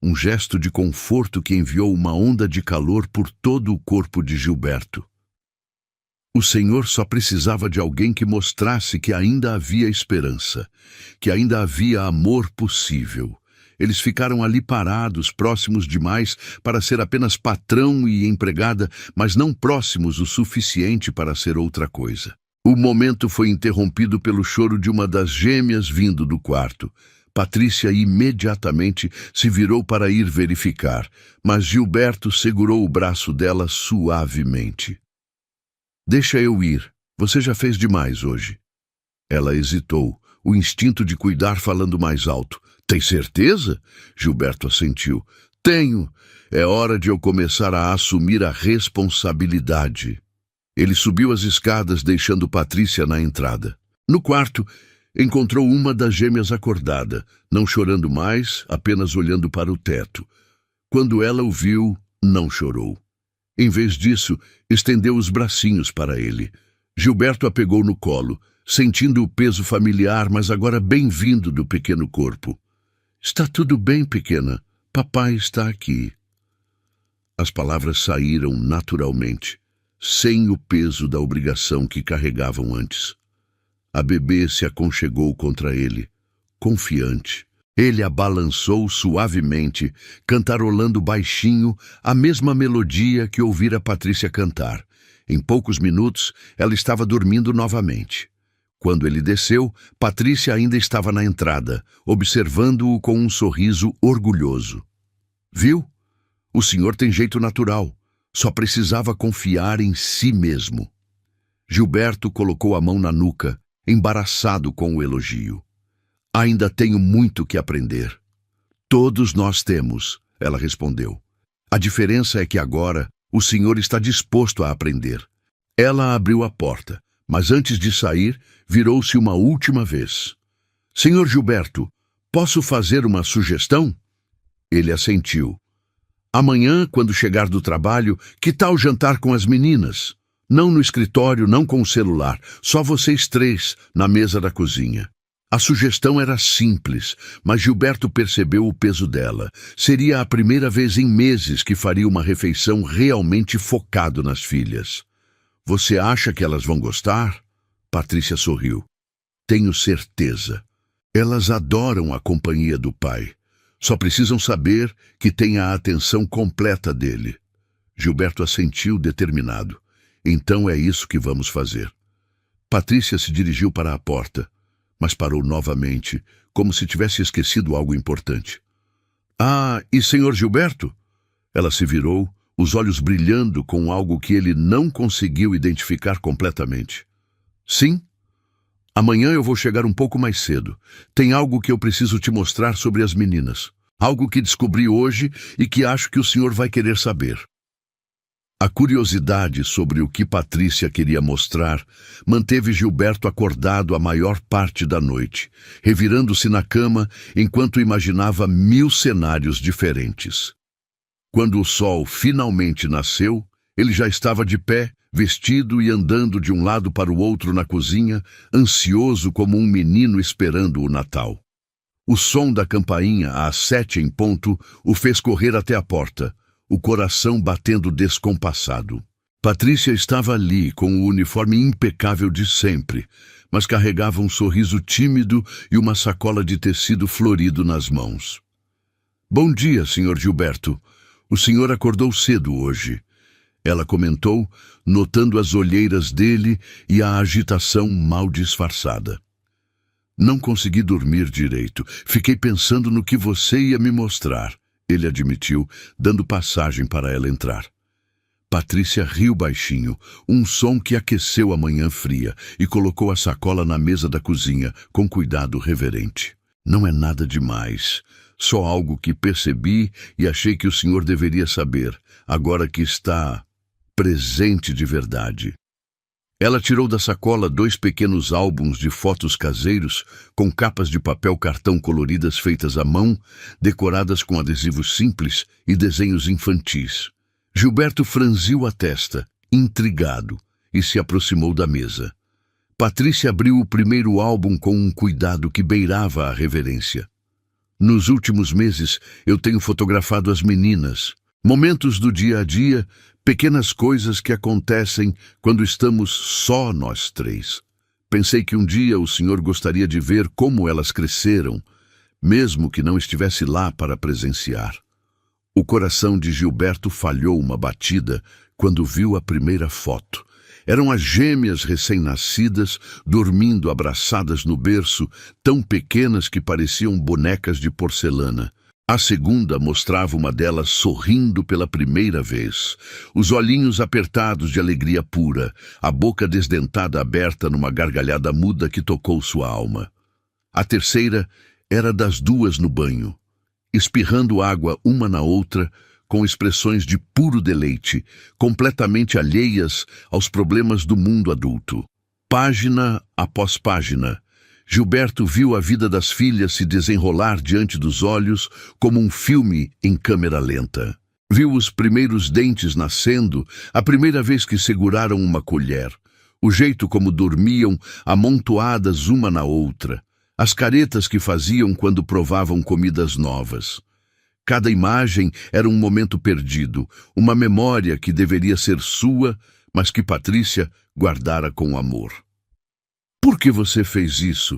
um gesto de conforto que enviou uma onda de calor por todo o corpo de Gilberto. O Senhor só precisava de alguém que mostrasse que ainda havia esperança, que ainda havia amor possível. Eles ficaram ali parados, próximos demais para ser apenas patrão e empregada, mas não próximos o suficiente para ser outra coisa. O momento foi interrompido pelo choro de uma das gêmeas vindo do quarto. Patrícia imediatamente se virou para ir verificar, mas Gilberto segurou o braço dela suavemente. Deixa eu ir. Você já fez demais hoje. Ela hesitou, o instinto de cuidar falando mais alto. Tem certeza? Gilberto assentiu. Tenho. É hora de eu começar a assumir a responsabilidade. Ele subiu as escadas, deixando Patrícia na entrada. No quarto, encontrou uma das gêmeas acordada, não chorando mais, apenas olhando para o teto. Quando ela o viu, não chorou. Em vez disso, estendeu os bracinhos para ele. Gilberto a pegou no colo, sentindo o peso familiar, mas agora bem-vindo do pequeno corpo. Está tudo bem, pequena. Papai está aqui. As palavras saíram naturalmente, sem o peso da obrigação que carregavam antes. A bebê se aconchegou contra ele, confiante. Ele a balançou suavemente, cantarolando baixinho a mesma melodia que ouvira Patrícia cantar. Em poucos minutos, ela estava dormindo novamente. Quando ele desceu, Patrícia ainda estava na entrada, observando-o com um sorriso orgulhoso. Viu? O senhor tem jeito natural. Só precisava confiar em si mesmo. Gilberto colocou a mão na nuca, embaraçado com o elogio. Ainda tenho muito que aprender. Todos nós temos, ela respondeu. A diferença é que agora o senhor está disposto a aprender. Ela abriu a porta, mas antes de sair, virou-se uma última vez. Senhor Gilberto, posso fazer uma sugestão? Ele assentiu. Amanhã, quando chegar do trabalho, que tal jantar com as meninas? Não no escritório, não com o celular, só vocês três, na mesa da cozinha. A sugestão era simples, mas Gilberto percebeu o peso dela. Seria a primeira vez em meses que faria uma refeição realmente focado nas filhas. Você acha que elas vão gostar? Patrícia sorriu. Tenho certeza. Elas adoram a companhia do pai. Só precisam saber que tem a atenção completa dele. Gilberto assentiu determinado. Então é isso que vamos fazer. Patrícia se dirigiu para a porta, mas parou novamente, como se tivesse esquecido algo importante. Ah, e senhor Gilberto? Ela se virou, os olhos brilhando com algo que ele não conseguiu identificar completamente. Sim? Amanhã eu vou chegar um pouco mais cedo. Tem algo que eu preciso te mostrar sobre as meninas. Algo que descobri hoje e que acho que o senhor vai querer saber. A curiosidade sobre o que Patrícia queria mostrar manteve Gilberto acordado a maior parte da noite, revirando-se na cama enquanto imaginava 1000 cenários diferentes. Quando o sol finalmente nasceu, ele já estava de pé, vestido e andando de um lado para o outro na cozinha, ansioso como um menino esperando o Natal. O som da campainha, às 7 em ponto, o fez correr até a porta, o coração batendo descompassado. Patrícia estava ali com o uniforme impecável de sempre, mas carregava um sorriso tímido e uma sacola de tecido florido nas mãos. Bom dia, senhor Gilberto. O senhor acordou cedo hoje. Ela comentou, notando as olheiras dele e a agitação mal disfarçada. Não consegui dormir direito. Fiquei pensando no que você ia me mostrar, ele admitiu, dando passagem para ela entrar. Patrícia riu baixinho, um som que aqueceu a manhã fria, e colocou a sacola na mesa da cozinha, com cuidado reverente. Não é nada demais. Só algo que percebi e achei que o senhor deveria saber, agora que está presente de verdade. Ela tirou da sacola 2 pequenos álbuns de fotos caseiros com capas de papel cartão coloridas feitas à mão, decoradas com adesivos simples e desenhos infantis. Gilberto franziu a testa, intrigado, e se aproximou da mesa. Patrícia abriu o primeiro álbum com um cuidado que beirava a reverência. Nos últimos meses, eu tenho fotografado as meninas. Momentos do dia a dia, pequenas coisas que acontecem quando estamos só nós três. Pensei que um dia o senhor gostaria de ver como elas cresceram, mesmo que não estivesse lá para presenciar. O coração de Gilberto falhou uma batida quando viu a primeira foto. Eram as gêmeas recém-nascidas, dormindo abraçadas no berço, tão pequenas que pareciam bonecas de porcelana. A segunda mostrava uma delas sorrindo pela primeira vez, os olhinhos apertados de alegria pura, a boca desdentada aberta numa gargalhada muda que tocou sua alma. A terceira era das duas no banho, espirrando água uma na outra, com expressões de puro deleite, completamente alheias aos problemas do mundo adulto. Página após página, Gilberto viu a vida das filhas se desenrolar diante dos olhos como um filme em câmera lenta. Viu os primeiros dentes nascendo, a primeira vez que seguraram uma colher, o jeito como dormiam amontoadas uma na outra, as caretas que faziam quando provavam comidas novas. Cada imagem era um momento perdido, uma memória que deveria ser sua, mas que Patrícia guardara com amor. Por que você fez isso?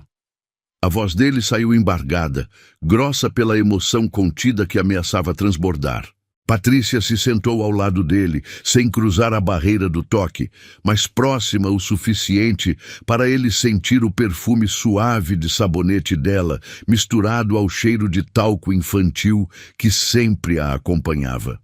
A voz dele saiu embargada, grossa pela emoção contida que ameaçava transbordar. Patrícia se sentou ao lado dele, sem cruzar a barreira do toque, mas próxima o suficiente para ele sentir o perfume suave de sabonete dela, misturado ao cheiro de talco infantil que sempre a acompanhava.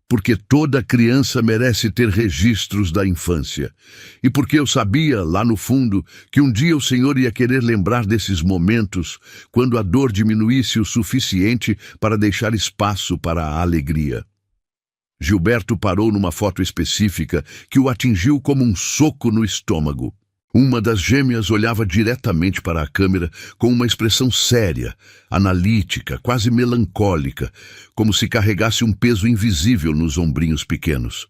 Porque toda criança merece ter registros da infância. E porque eu sabia, lá no fundo, que um dia o Senhor ia querer lembrar desses momentos, quando a dor diminuísse o suficiente para deixar espaço para a alegria. Gilberto parou numa foto específica que o atingiu como um soco no estômago. Uma das gêmeas olhava diretamente para a câmera com uma expressão séria, analítica, quase melancólica, como se carregasse um peso invisível nos ombrinhos pequenos.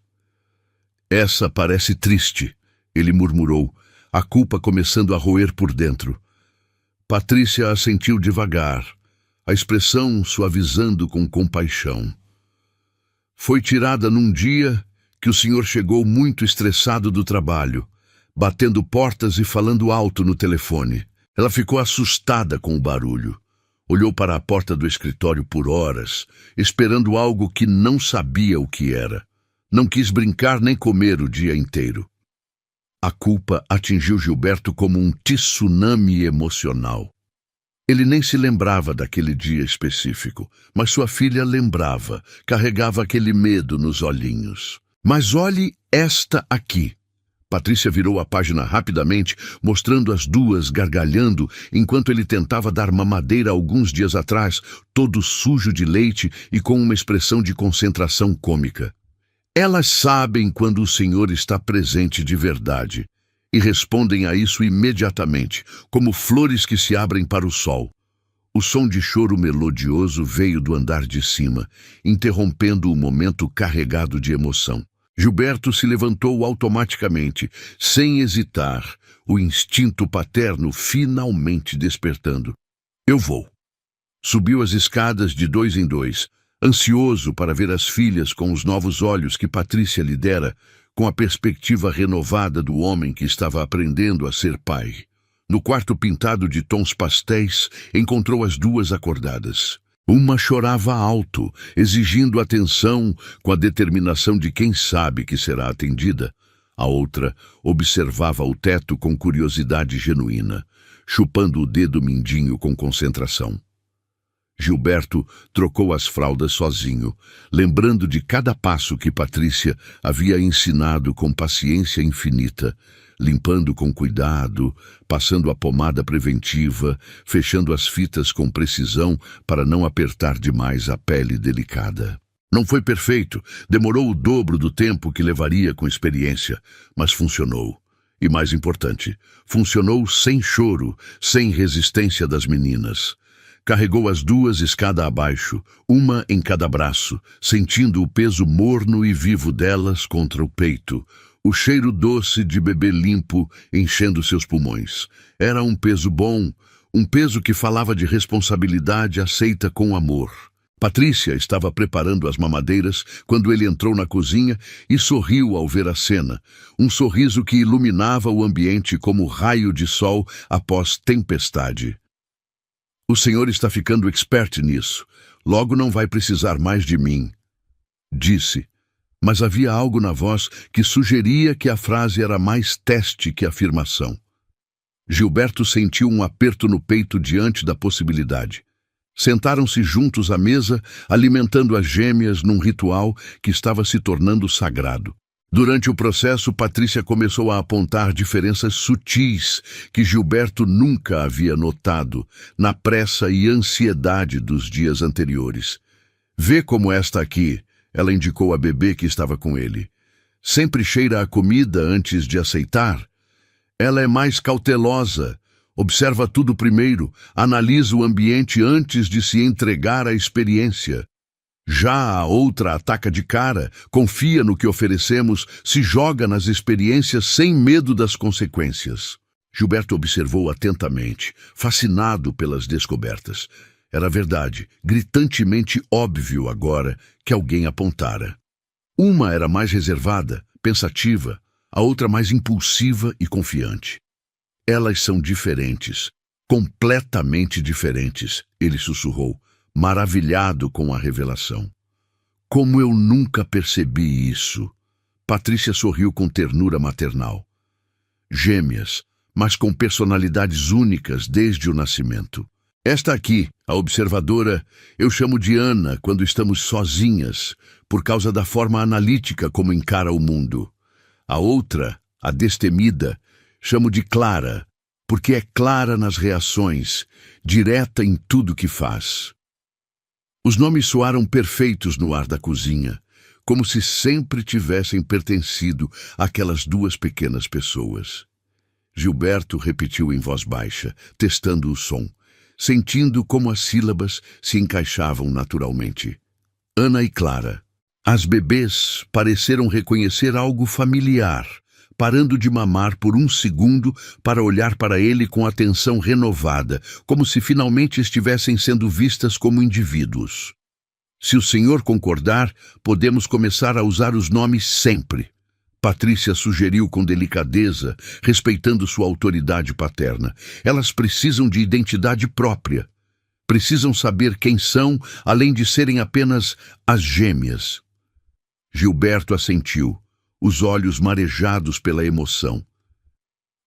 "Essa parece triste", ele murmurou, a culpa começando a roer por dentro. Patrícia assentiu devagar, a expressão suavizando com compaixão. "Foi tirada num dia que o senhor chegou muito estressado do trabalho, batendo portas e falando alto no telefone. Ela ficou assustada com o barulho. Olhou para a porta do escritório por horas, esperando algo que não sabia o que era. Não quis brincar nem comer o dia inteiro." A culpa atingiu Gilberto como um tsunami emocional. Ele nem se lembrava daquele dia específico, mas sua filha lembrava, carregava aquele medo nos olhinhos. "Mas olhe esta aqui." Patrícia virou a página rapidamente, mostrando as duas gargalhando, enquanto ele tentava dar mamadeira alguns dias atrás, todo sujo de leite e com uma expressão de concentração cômica. "Elas sabem quando o Senhor está presente de verdade, e respondem a isso imediatamente, como flores que se abrem para o sol." O som de choro melodioso veio do andar de cima, interrompendo o momento carregado de emoção. Gilberto se levantou automaticamente, sem hesitar, o instinto paterno finalmente despertando. "Eu vou." Subiu as escadas de 2 em 2, ansioso para ver as filhas com os novos olhos que Patrícia lhe dera, com a perspectiva renovada do homem que estava aprendendo a ser pai. No quarto pintado de tons pastéis, encontrou as duas acordadas. Uma chorava alto, exigindo atenção com a determinação de quem sabe que será atendida. A outra observava o teto com curiosidade genuína, chupando o dedo mindinho com concentração. Gilberto trocou as fraldas sozinho, lembrando de cada passo que Patrícia havia ensinado com paciência infinita, limpando com cuidado, passando a pomada preventiva, fechando as fitas com precisão para não apertar demais a pele delicada. Não foi perfeito, demorou o dobro do tempo que levaria com experiência, mas funcionou. E mais importante, funcionou sem choro, sem resistência das meninas. Carregou as duas escada abaixo, uma em cada braço, sentindo o peso morno e vivo delas contra o peito, o cheiro doce de bebê limpo enchendo seus pulmões. Era um peso bom, um peso que falava de responsabilidade aceita com amor. Patrícia estava preparando as mamadeiras quando ele entrou na cozinha e sorriu ao ver a cena, um sorriso que iluminava o ambiente como raio de sol após tempestade. "O senhor está ficando expert nisso. Logo não vai precisar mais de mim", disse. Mas havia algo na voz que sugeria que a frase era mais teste que afirmação. Gilberto sentiu um aperto no peito diante da possibilidade. Sentaram-se juntos à mesa, alimentando as gêmeas num ritual que estava se tornando sagrado. Durante o processo, Patrícia começou a apontar diferenças sutis que Gilberto nunca havia notado na pressa e ansiedade dos dias anteriores. "Vê como esta aqui", ela indicou a bebê que estava com ele. "Sempre cheira a comida antes de aceitar. Ela é mais cautelosa, observa tudo primeiro, analisa o ambiente antes de se entregar à experiência. Já a outra ataca de cara, confia no que oferecemos, se joga nas experiências sem medo das consequências." Gilberto observou atentamente, fascinado pelas descobertas. Era verdade, gritantemente óbvio agora que alguém apontara. Uma era mais reservada, pensativa, a outra mais impulsiva e confiante. "Elas são diferentes", completamente diferentes, ele sussurrou, maravilhado com a revelação. Como eu nunca percebi isso! Patrícia sorriu com ternura maternal. Gêmeas, mas com personalidades únicas desde o nascimento. Esta aqui, a observadora, eu chamo de Ana quando estamos sozinhas, por causa da forma analítica como encara o mundo. A outra, a destemida, chamo de Clara, porque é clara nas reações, direta em tudo que faz. Os nomes soaram perfeitos no ar da cozinha, como se sempre tivessem pertencido àquelas duas pequenas pessoas. Gilberto repetiu em voz baixa, testando o som, sentindo como as sílabas se encaixavam naturalmente. Ana e Clara. As bebês pareceram reconhecer algo familiar, parando de mamar por um segundo para olhar para ele com atenção renovada, como se finalmente estivessem sendo vistas como indivíduos. Se o senhor concordar, podemos começar a usar os nomes sempre. Patrícia sugeriu com delicadeza, respeitando sua autoridade paterna. Elas precisam de identidade própria. Precisam saber quem são, além de serem apenas as gêmeas. Gilberto assentiu, os olhos marejados pela emoção.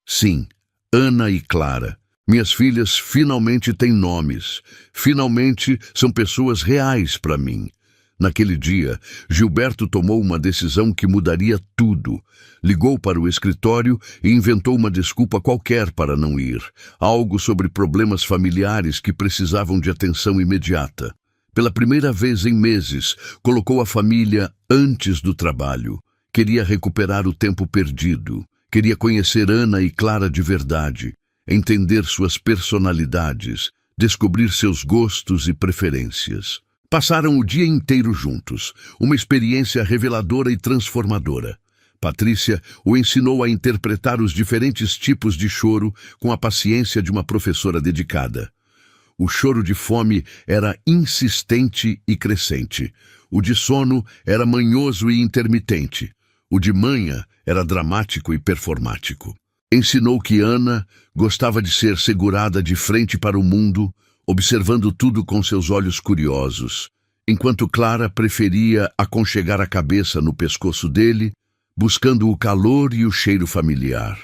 Sim, Ana e Clara. Minhas filhas finalmente têm nomes. Finalmente são pessoas reais para mim. Naquele dia, Gilberto tomou uma decisão que mudaria tudo. Ligou para o escritório e inventou uma desculpa qualquer para não ir. Algo sobre problemas familiares que precisavam de atenção imediata. Pela primeira vez em meses, colocou a família antes do trabalho. Queria recuperar o tempo perdido. Queria conhecer Ana e Clara de verdade. Entender suas personalidades. Descobrir seus gostos e preferências. Passaram o dia inteiro juntos, uma experiência reveladora e transformadora. Patrícia o ensinou a interpretar os diferentes tipos de choro com a paciência de uma professora dedicada. O choro de fome era insistente e crescente. O de sono era manhoso e intermitente. O de manha era dramático e performático. Ensinou que Ana gostava de ser segurada de frente para o mundo, observando tudo com seus olhos curiosos, enquanto Clara preferia aconchegar a cabeça no pescoço dele, buscando o calor e o cheiro familiar.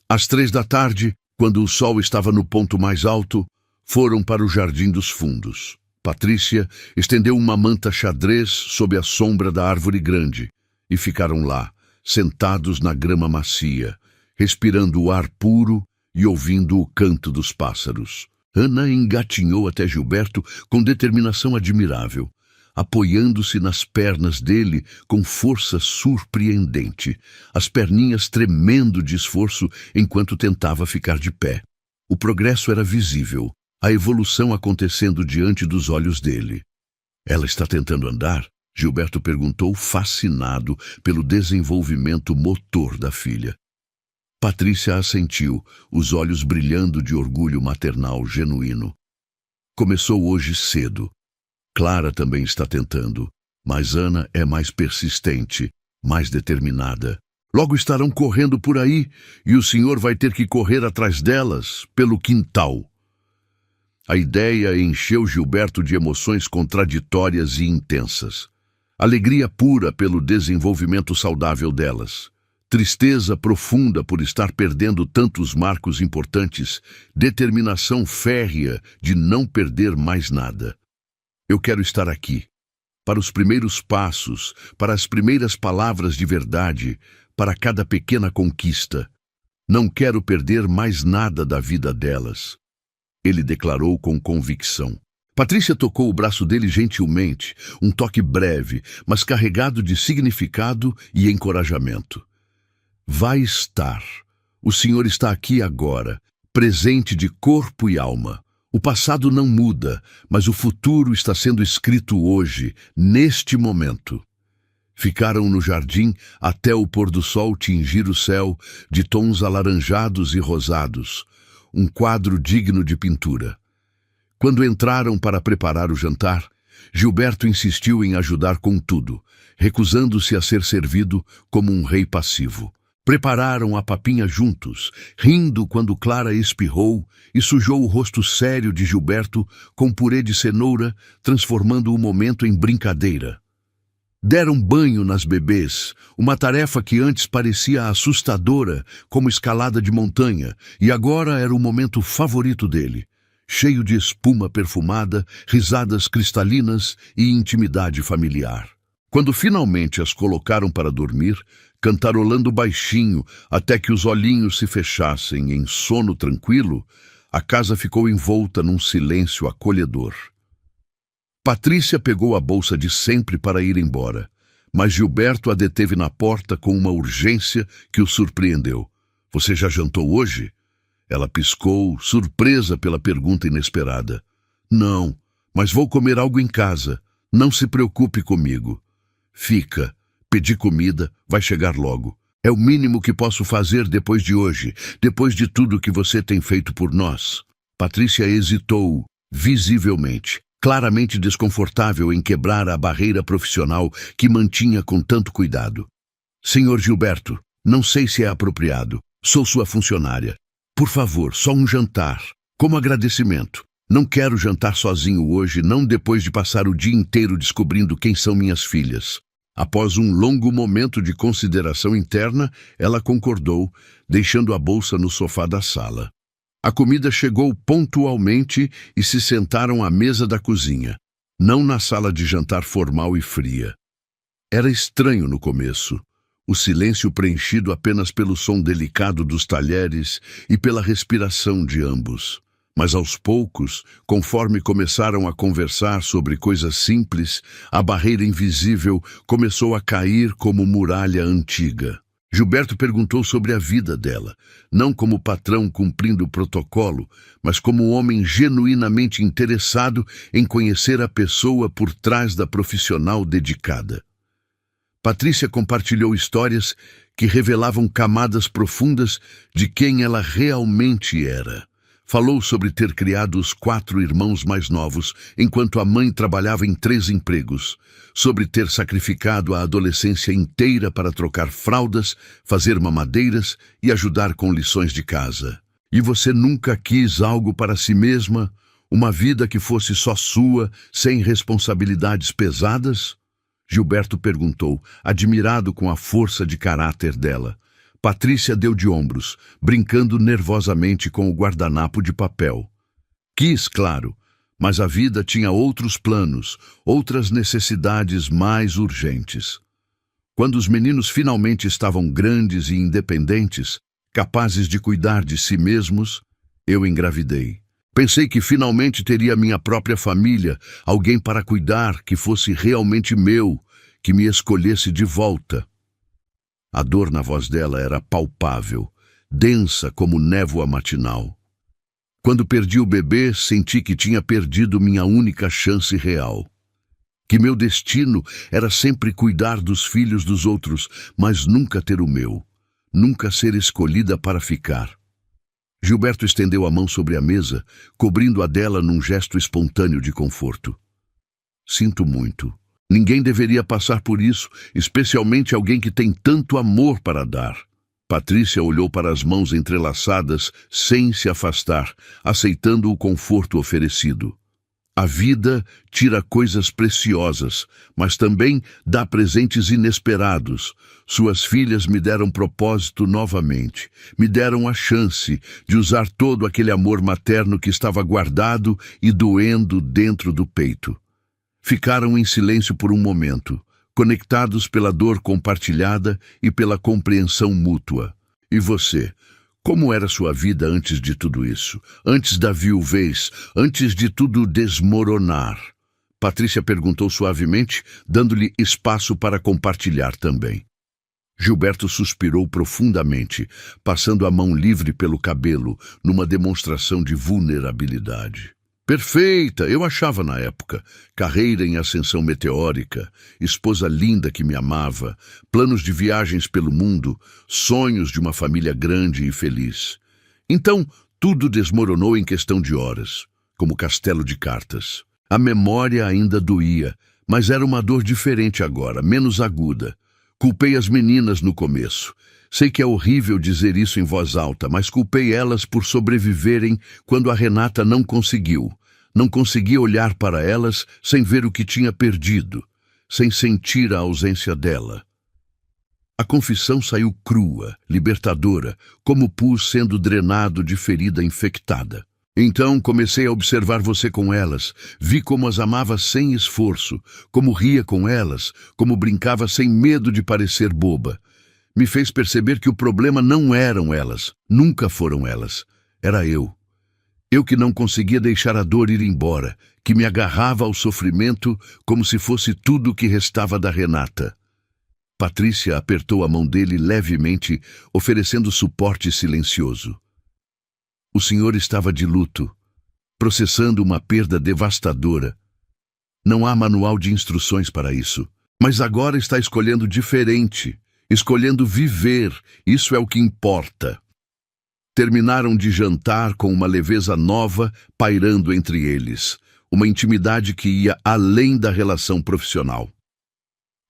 Às 3 da tarde, quando o sol estava no ponto mais alto, foram para o Jardim dos Fundos. Patrícia estendeu uma manta xadrez sob a sombra da árvore grande e ficaram lá, sentados na grama macia, respirando o ar puro e ouvindo o canto dos pássaros. Ana engatinhou até Gilberto com determinação admirável, apoiando-se nas pernas dele com força surpreendente, as perninhas tremendo de esforço enquanto tentava ficar de pé. O progresso era visível, a evolução acontecendo diante dos olhos dele. Ela está tentando andar? Gilberto perguntou, fascinado pelo desenvolvimento motor da filha. Patrícia assentiu, os olhos brilhando de orgulho maternal genuíno. Começou hoje cedo. Clara também está tentando, mas Ana é mais persistente, mais determinada. Logo estarão correndo por aí e o senhor vai ter que correr atrás delas, pelo quintal. A ideia encheu Gilberto de emoções contraditórias e intensas. Alegria pura pelo desenvolvimento saudável delas. Tristeza profunda por estar perdendo tantos marcos importantes, determinação férrea de não perder mais nada. Eu quero estar aqui, para os primeiros passos, para as primeiras palavras de verdade, para cada pequena conquista. Não quero perder mais nada da vida delas. Ele declarou com convicção. Patrícia tocou o braço dele gentilmente, um toque breve, mas carregado de significado e encorajamento. Vai estar. O Senhor está aqui agora, presente de corpo e alma. O passado não muda, mas o futuro está sendo escrito hoje, neste momento. Ficaram no jardim até o pôr do sol tingir o céu de tons alaranjados e rosados, um quadro digno de pintura. Quando entraram para preparar o jantar, Gilberto insistiu em ajudar com tudo, recusando-se a ser servido como um rei passivo. Prepararam a papinha juntos, rindo quando Clara espirrou e sujou o rosto sério de Gilberto com purê de cenoura, transformando o momento em brincadeira. Deram banho nas bebês, uma tarefa que antes parecia assustadora, como escalada de montanha, e agora era o momento favorito dele, cheio de espuma perfumada, risadas cristalinas e intimidade familiar. Quando finalmente as colocaram para dormir, cantarolando baixinho até que os olhinhos se fechassem em sono tranquilo, a casa ficou envolta num silêncio acolhedor. Patrícia pegou a bolsa de sempre para ir embora, mas Gilberto a deteve na porta com uma urgência que o surpreendeu. "Você já jantou hoje?" Ela piscou, surpresa pela pergunta inesperada. "Não, mas vou comer algo em casa. Não se preocupe comigo." "Fica. Pedi comida, vai chegar logo. É o mínimo que posso fazer depois de hoje, depois de tudo que você tem feito por nós." Patrícia hesitou, visivelmente, claramente desconfortável em quebrar a barreira profissional que mantinha com tanto cuidado. "Senhor Gilberto, não sei se é apropriado. Sou sua funcionária. Por favor, só um jantar, como agradecimento. Não quero jantar sozinho hoje, não depois de passar o dia inteiro descobrindo quem são minhas filhas." Após um longo momento de consideração interna, ela concordou, deixando a bolsa no sofá da sala. A comida chegou pontualmente e se sentaram à mesa da cozinha, não na sala de jantar formal e fria. Era estranho no começo, o silêncio preenchido apenas pelo som delicado dos talheres e pela respiração de ambos. Mas aos poucos, conforme começaram a conversar sobre coisas simples, a barreira invisível começou a cair como muralha antiga. Gilberto perguntou sobre a vida dela, não como patrão cumprindo o protocolo, mas como um homem genuinamente interessado em conhecer a pessoa por trás da profissional dedicada. Patrícia compartilhou histórias que revelavam camadas profundas de quem ela realmente era. Falou sobre ter criado os 4 irmãos mais novos, enquanto a mãe trabalhava em 3 empregos. Sobre ter sacrificado a adolescência inteira para trocar fraldas, fazer mamadeiras e ajudar com lições de casa. "E você nunca quis algo para si mesma? Uma vida que fosse só sua, sem responsabilidades pesadas?" Gilberto perguntou, admirado com a força de caráter dela. Patrícia deu de ombros, brincando nervosamente com o guardanapo de papel. Quis, claro, mas a vida tinha outros planos, outras necessidades mais urgentes. Quando os meninos finalmente estavam grandes e independentes, capazes de cuidar de si mesmos, eu engravidei. Pensei que finalmente teria minha própria família, alguém para cuidar, que fosse realmente meu, que me escolhesse de volta. A dor na voz dela era palpável, densa como névoa matinal. Quando perdi o bebê, senti que tinha perdido minha única chance real. Que meu destino era sempre cuidar dos filhos dos outros, mas nunca ter o meu. Nunca ser escolhida para ficar. Gilberto estendeu a mão sobre a mesa, cobrindo a dela num gesto espontâneo de conforto. "Sinto muito. Ninguém deveria passar por isso, especialmente alguém que tem tanto amor para dar." Patrícia olhou para as mãos entrelaçadas sem se afastar, aceitando o conforto oferecido. "A vida tira coisas preciosas, mas também dá presentes inesperados. Suas filhas me deram propósito novamente, me deram a chance de usar todo aquele amor materno que estava guardado e doendo dentro do peito." Ficaram em silêncio por um momento, conectados pela dor compartilhada e pela compreensão mútua. "E você? Como era sua vida antes de tudo isso? Antes da viuvez? Antes de tudo desmoronar?" Patrícia perguntou suavemente, dando-lhe espaço para compartilhar também. Gilberto suspirou profundamente, passando a mão livre pelo cabelo, numa demonstração de vulnerabilidade. "Perfeita, eu achava na época. Carreira em ascensão meteórica, esposa linda que me amava, planos de viagens pelo mundo, sonhos de uma família grande e feliz. Então, tudo desmoronou em questão de horas, como castelo de cartas. A memória ainda doía, mas era uma dor diferente agora, menos aguda. Culpei as meninas no começo. Sei que é horrível dizer isso em voz alta, mas culpei elas por sobreviverem quando a Renata não conseguiu. Não conseguia olhar para elas sem ver o que tinha perdido, sem sentir a ausência dela. A confissão saiu crua, libertadora, como pus sendo drenado de ferida infectada. Então comecei a observar você com elas, vi como as amava sem esforço, como ria com elas, como brincava sem medo de parecer boba. Me fez perceber que o problema não eram elas, nunca foram elas. Era eu. Eu que não conseguia deixar a dor ir embora, que me agarrava ao sofrimento como se fosse tudo o que restava da Renata. Patrícia apertou a mão dele levemente, oferecendo suporte silencioso. O senhor estava de luto, processando uma perda devastadora. Não há manual de instruções para isso, mas agora está escolhendo diferente, escolhendo viver, isso é o que importa. Terminaram de jantar com uma leveza nova pairando entre eles, uma intimidade que ia além da relação profissional.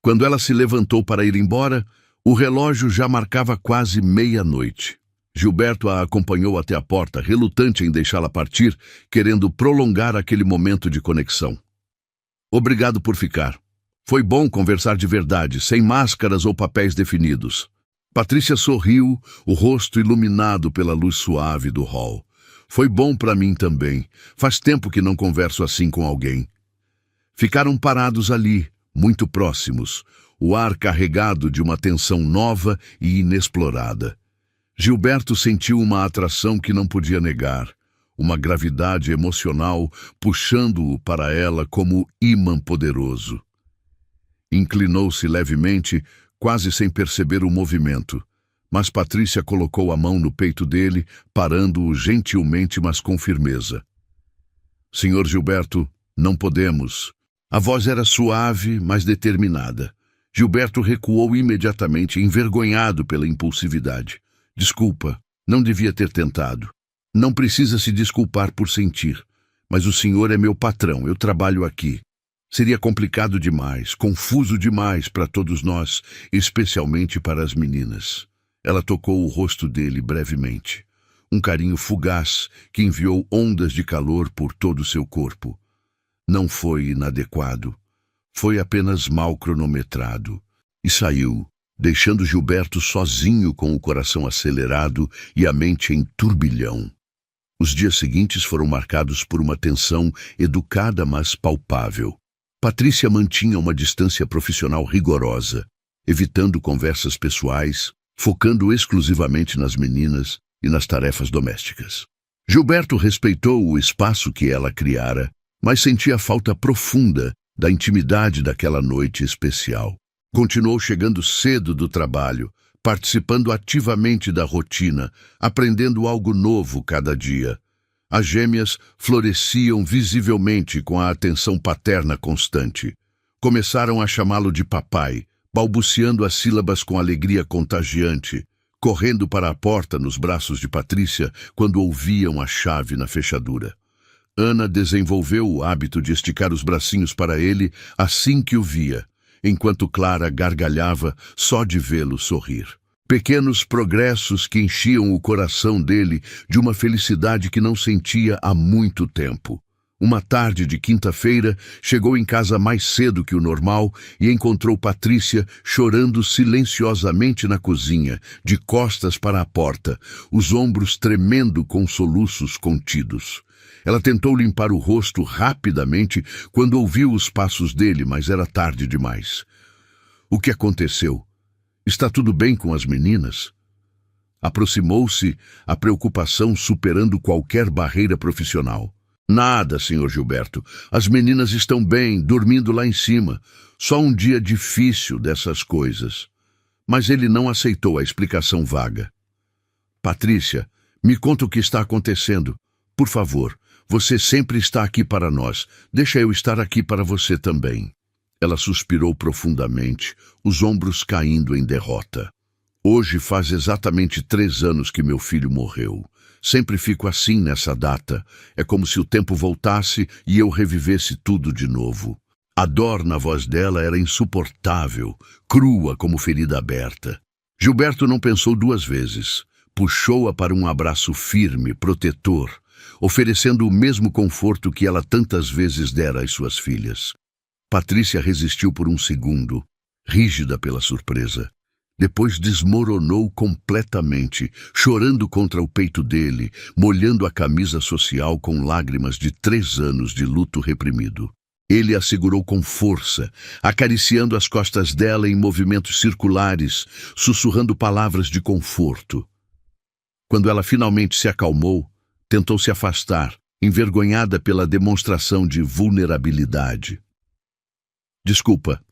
Quando ela se levantou para ir embora, o relógio já marcava quase meia-noite. Gilberto a acompanhou até a porta, relutante em deixá-la partir, querendo prolongar aquele momento de conexão. Obrigado por ficar. Foi bom conversar de verdade, sem máscaras ou papéis definidos. Patrícia sorriu, o rosto iluminado pela luz suave do hall. Foi bom para mim também. Faz tempo que não converso assim com alguém. Ficaram parados ali, muito próximos, o ar carregado de uma tensão nova e inexplorada. Gilberto sentiu uma atração que não podia negar, uma gravidade emocional puxando-o para ela como ímã poderoso. Inclinou-se levemente, quase sem perceber o movimento, mas Patrícia colocou a mão no peito dele, parando-o gentilmente, mas com firmeza. Senhor Gilberto, não podemos. A voz era suave, mas determinada. Gilberto recuou imediatamente, envergonhado pela impulsividade. Desculpa, não devia ter tentado. Não precisa se desculpar por sentir, mas o senhor é meu patrão, eu trabalho aqui. Seria complicado demais, confuso demais para todos nós, especialmente para as meninas. Ela tocou o rosto dele brevemente. Um carinho fugaz que enviou ondas de calor por todo o seu corpo. Não foi inadequado. Foi apenas mal cronometrado. E saiu, deixando Gilberto sozinho com o coração acelerado e a mente em turbilhão. Os dias seguintes foram marcados por uma tensão educada, mas palpável. Patrícia mantinha uma distância profissional rigorosa, evitando conversas pessoais, focando exclusivamente nas meninas e nas tarefas domésticas. Gilberto respeitou o espaço que ela criara, mas sentia falta profunda da intimidade daquela noite especial. Continuou chegando cedo do trabalho, participando ativamente da rotina, aprendendo algo novo cada dia. As gêmeas floresciam visivelmente com a atenção paterna constante. Começaram a chamá-lo de papai, balbuciando as sílabas com alegria contagiante, correndo para a porta nos braços de Patrícia quando ouviam a chave na fechadura. Ana desenvolveu o hábito de esticar os bracinhos para ele assim que o via, enquanto Clara gargalhava só de vê-lo sorrir. Pequenos progressos que enchiam o coração dele de uma felicidade que não sentia há muito tempo. Uma tarde de quinta-feira, chegou em casa mais cedo que o normal e encontrou Patrícia chorando silenciosamente na cozinha, de costas para a porta, os ombros tremendo com soluços contidos. Ela tentou limpar o rosto rapidamente quando ouviu os passos dele, mas era tarde demais. O que aconteceu? Está tudo bem com as meninas? Aproximou-se, a preocupação superando qualquer barreira profissional. Nada, senhor Gilberto. As meninas estão bem, dormindo lá em cima. Só um dia difícil dessas coisas. Mas ele não aceitou a explicação vaga. Patrícia, me conta o que está acontecendo. Por favor, você sempre está aqui para nós. Deixa eu estar aqui para você também. Ela suspirou profundamente, os ombros caindo em derrota. Hoje faz exatamente 3 anos que meu filho morreu. Sempre fico assim nessa data. É como se o tempo voltasse e eu revivesse tudo de novo. A dor na voz dela era insuportável, crua como ferida aberta. Gilberto não pensou duas vezes. Puxou-a para um abraço firme, protetor, oferecendo o mesmo conforto que ela tantas vezes dera às suas filhas. Patrícia resistiu por um segundo, rígida pela surpresa. Depois desmoronou completamente, chorando contra o peito dele, molhando a camisa social com lágrimas de 3 anos de luto reprimido. Ele a segurou com força, acariciando as costas dela em movimentos circulares, sussurrando palavras de conforto. Quando ela finalmente se acalmou, tentou se afastar, envergonhada pela demonstração de vulnerabilidade. Desculpa,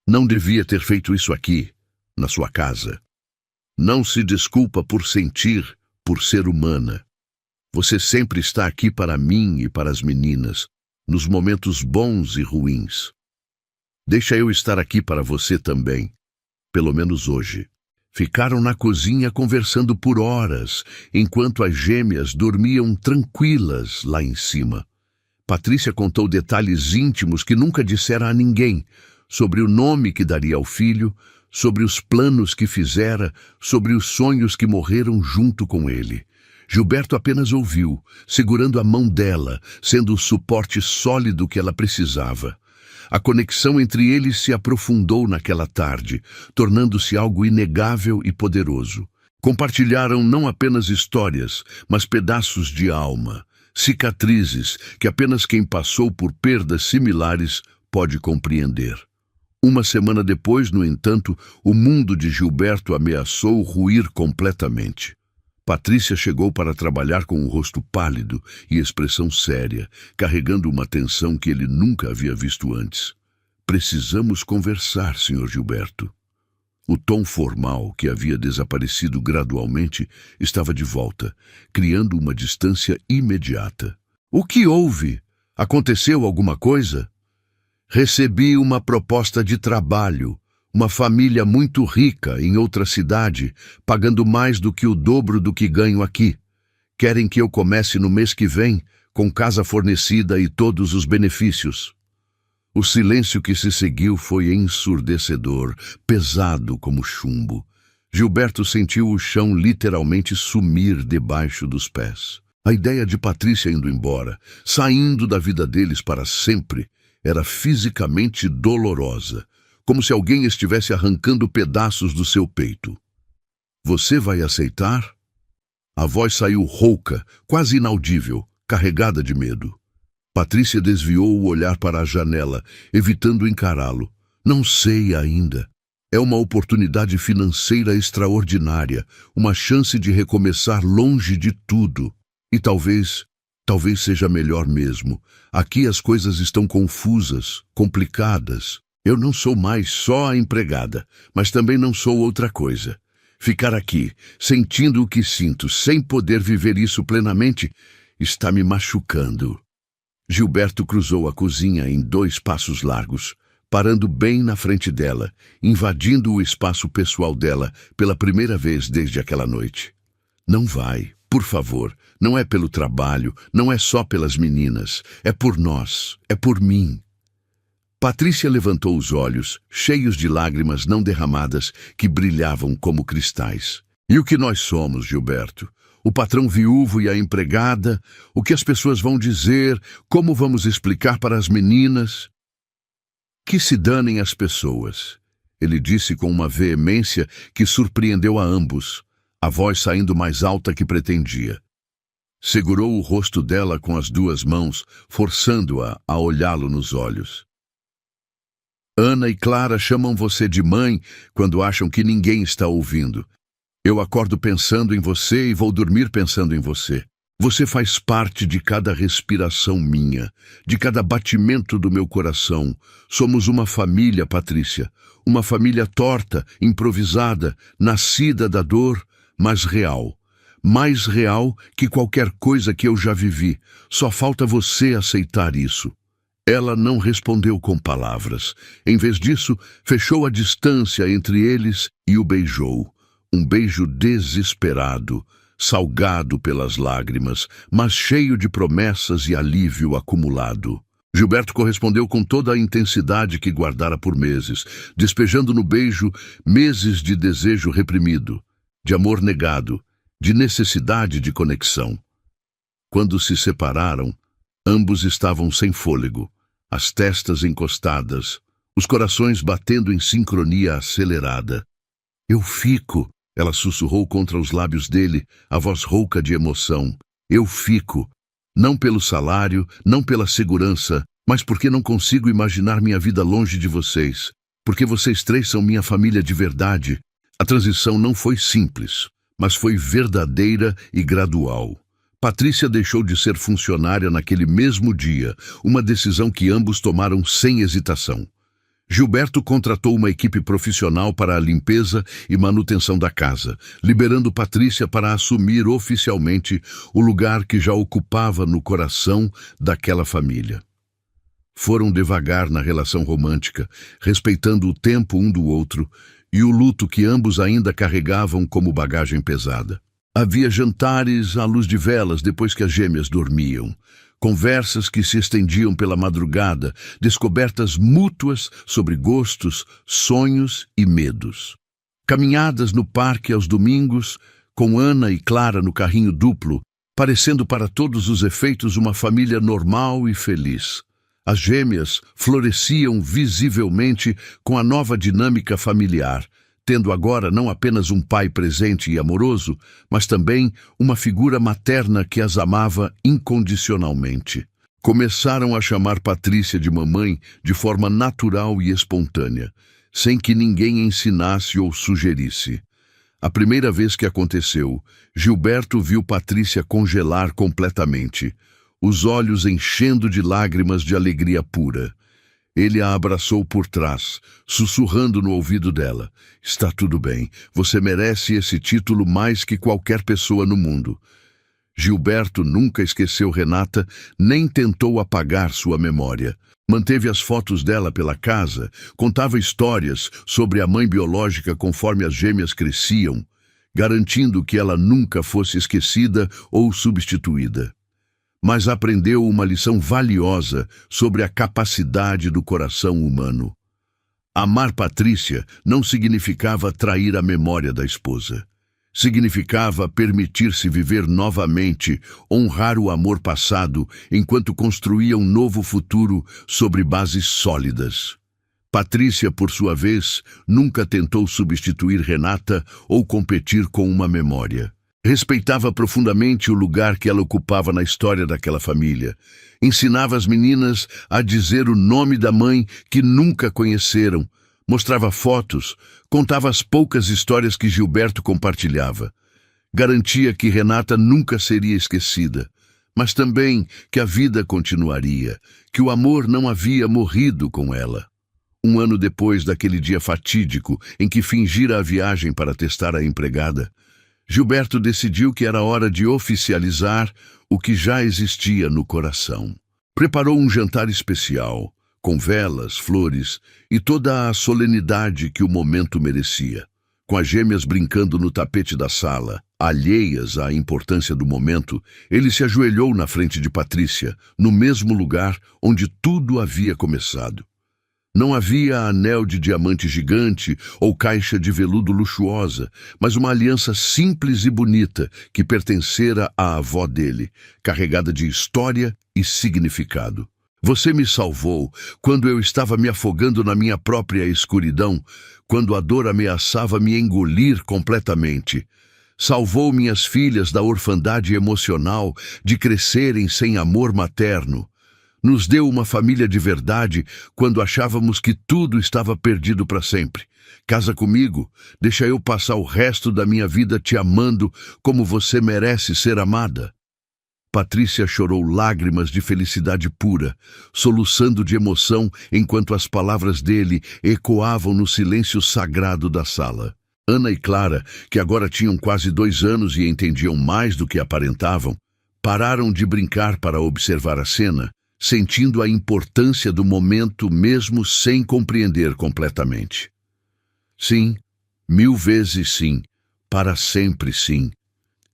não devia ter feito isso aqui, na sua casa. Não se desculpa por sentir, por ser humana. Você sempre está aqui para mim e para as meninas, nos momentos bons e ruins. Deixa eu estar aqui para você também, pelo menos hoje. Ficaram na cozinha conversando por horas, enquanto as gêmeas dormiam tranquilas lá em cima. Patrícia contou detalhes íntimos que nunca dissera a ninguém, sobre o nome que daria ao filho, sobre os planos que fizera, sobre os sonhos que morreram junto com ele. Gilberto apenas ouviu, segurando a mão dela, sendo o suporte sólido que ela precisava. A conexão entre eles se aprofundou naquela tarde, tornando-se algo inegável e poderoso. Compartilharam não apenas histórias, mas pedaços de alma, cicatrizes que apenas quem passou por perdas similares pode compreender. Uma semana depois, no entanto, o mundo de Gilberto ameaçou ruir completamente. Patrícia chegou para trabalhar com o rosto pálido e expressão séria, carregando uma tensão que ele nunca havia visto antes. Precisamos conversar, Sr. Gilberto. O tom formal, que havia desaparecido gradualmente, estava de volta, criando uma distância imediata. O que houve? Aconteceu alguma coisa? Recebi uma proposta de trabalho. Uma família muito rica em outra cidade, pagando mais do que o dobro do que ganho aqui. Querem que eu comece no mês que vem, com casa fornecida e todos os benefícios. O silêncio que se seguiu foi ensurdecedor, pesado como chumbo. Gilberto sentiu o chão literalmente sumir debaixo dos pés. A ideia de Patrícia indo embora, saindo da vida deles para sempre, era fisicamente dolorosa, como se alguém estivesse arrancando pedaços do seu peito. Você vai aceitar? A voz saiu rouca, quase inaudível, carregada de medo. Patrícia desviou o olhar para a janela, evitando encará-lo. Não sei ainda. É uma oportunidade financeira extraordinária, uma chance de recomeçar longe de tudo. E talvez seja melhor mesmo. Aqui as coisas estão confusas, complicadas. Eu não sou mais só a empregada, mas também não sou outra coisa. Ficar aqui, sentindo o que sinto, sem poder viver isso plenamente, está me machucando. Gilberto cruzou a cozinha em 2 passos largos, parando bem na frente dela, invadindo o espaço pessoal dela pela primeira vez desde aquela noite. Não vai, por favor, não é pelo trabalho, não é só pelas meninas, é por nós, é por mim. Patrícia levantou os olhos, cheios de lágrimas não derramadas que brilhavam como cristais. E o que nós somos, Gilberto? O patrão viúvo e a empregada? O que as pessoas vão dizer? Como vamos explicar para as meninas? Que se danem as pessoas, ele disse com uma veemência que surpreendeu a ambos, a voz saindo mais alta que pretendia. Segurou o rosto dela com as 2 mãos, forçando-a a olhá-lo nos olhos. Ana e Clara chamam você de mãe quando acham que ninguém está ouvindo. Eu acordo pensando em você e vou dormir pensando em você. Você faz parte de cada respiração minha, de cada batimento do meu coração. Somos uma família, Patrícia. Uma família torta, improvisada, nascida da dor, mas real. Mais real que qualquer coisa que eu já vivi. Só falta você aceitar isso. Ela não respondeu com palavras. Em vez disso, fechou a distância entre eles e o beijou. Um beijo desesperado, salgado pelas lágrimas, mas cheio de promessas e alívio acumulado. Gilberto correspondeu com toda a intensidade que guardara por meses, despejando no beijo meses de desejo reprimido, de amor negado, de necessidade de conexão. Quando se separaram, ambos estavam sem fôlego, as testas encostadas, os corações batendo em sincronia acelerada. Eu fico, ela sussurrou contra os lábios dele, a voz rouca de emoção. Eu fico. Não pelo salário, não pela segurança, mas porque não consigo imaginar minha vida longe de vocês. Porque vocês três são minha família de verdade. A transição não foi simples, mas foi verdadeira e gradual. Patrícia deixou de ser funcionária naquele mesmo dia, uma decisão que ambos tomaram sem hesitação. Gilberto contratou uma equipe profissional para a limpeza e manutenção da casa, liberando Patrícia para assumir oficialmente o lugar que já ocupava no coração daquela família. Foram devagar na relação romântica, respeitando o tempo um do outro e o luto que ambos ainda carregavam como bagagem pesada. Havia jantares à luz de velas depois que as gêmeas dormiam, conversas que se estendiam pela madrugada, descobertas mútuas sobre gostos, sonhos e medos. Caminhadas no parque aos domingos, com Ana e Clara no carrinho duplo, parecendo para todos os efeitos uma família normal e feliz. As gêmeas floresciam visivelmente com a nova dinâmica familiar, tendo agora não apenas um pai presente e amoroso, mas também uma figura materna que as amava incondicionalmente. Começaram a chamar Patrícia de mamãe de forma natural e espontânea, sem que ninguém ensinasse ou sugerisse. A primeira vez que aconteceu, Gilberto viu Patrícia congelar completamente, os olhos enchendo de lágrimas de alegria pura. Ele a abraçou por trás, sussurrando no ouvido dela. Está tudo bem, você merece esse título mais que qualquer pessoa no mundo. Gilberto nunca esqueceu Renata, nem tentou apagar sua memória. Manteve as fotos dela pela casa, contava histórias sobre a mãe biológica conforme as gêmeas cresciam, garantindo que ela nunca fosse esquecida ou substituída. Mas aprendeu uma lição valiosa sobre a capacidade do coração humano. Amar Patrícia não significava trair a memória da esposa. Significava permitir-se viver novamente, honrar o amor passado, enquanto construía um novo futuro sobre bases sólidas. Patrícia, por sua vez, nunca tentou substituir Renata ou competir com uma memória. Respeitava profundamente o lugar que ela ocupava na história daquela família. Ensinava as meninas a dizer o nome da mãe que nunca conheceram. Mostrava fotos, contava as poucas histórias que Gilberto compartilhava. Garantia que Renata nunca seria esquecida, mas também que a vida continuaria, que o amor não havia morrido com ela. Um ano depois daquele dia fatídico em que fingira a viagem para testar a empregada, Gilberto decidiu que era hora de oficializar o que já existia no coração. Preparou um jantar especial, com velas, flores e toda a solenidade que o momento merecia. Com as gêmeas brincando no tapete da sala, alheias à importância do momento, ele se ajoelhou na frente de Patrícia, no mesmo lugar onde tudo havia começado. Não havia anel de diamante gigante ou caixa de veludo luxuosa, mas uma aliança simples e bonita que pertencera à avó dele, carregada de história e significado. Você me salvou quando eu estava me afogando na minha própria escuridão, quando a dor ameaçava me engolir completamente. Salvou minhas filhas da orfandade emocional, de crescerem sem amor materno. Nos deu uma família de verdade quando achávamos que tudo estava perdido para sempre. Casa comigo, deixa eu passar o resto da minha vida te amando como você merece ser amada. Patrícia chorou lágrimas de felicidade pura, soluçando de emoção enquanto as palavras dele ecoavam no silêncio sagrado da sala. Ana e Clara, que agora tinham quase 2 anos e entendiam mais do que aparentavam, pararam de brincar para observar a cena, sentindo a importância do momento mesmo sem compreender completamente. Sim, 1000 vezes sim, para sempre sim,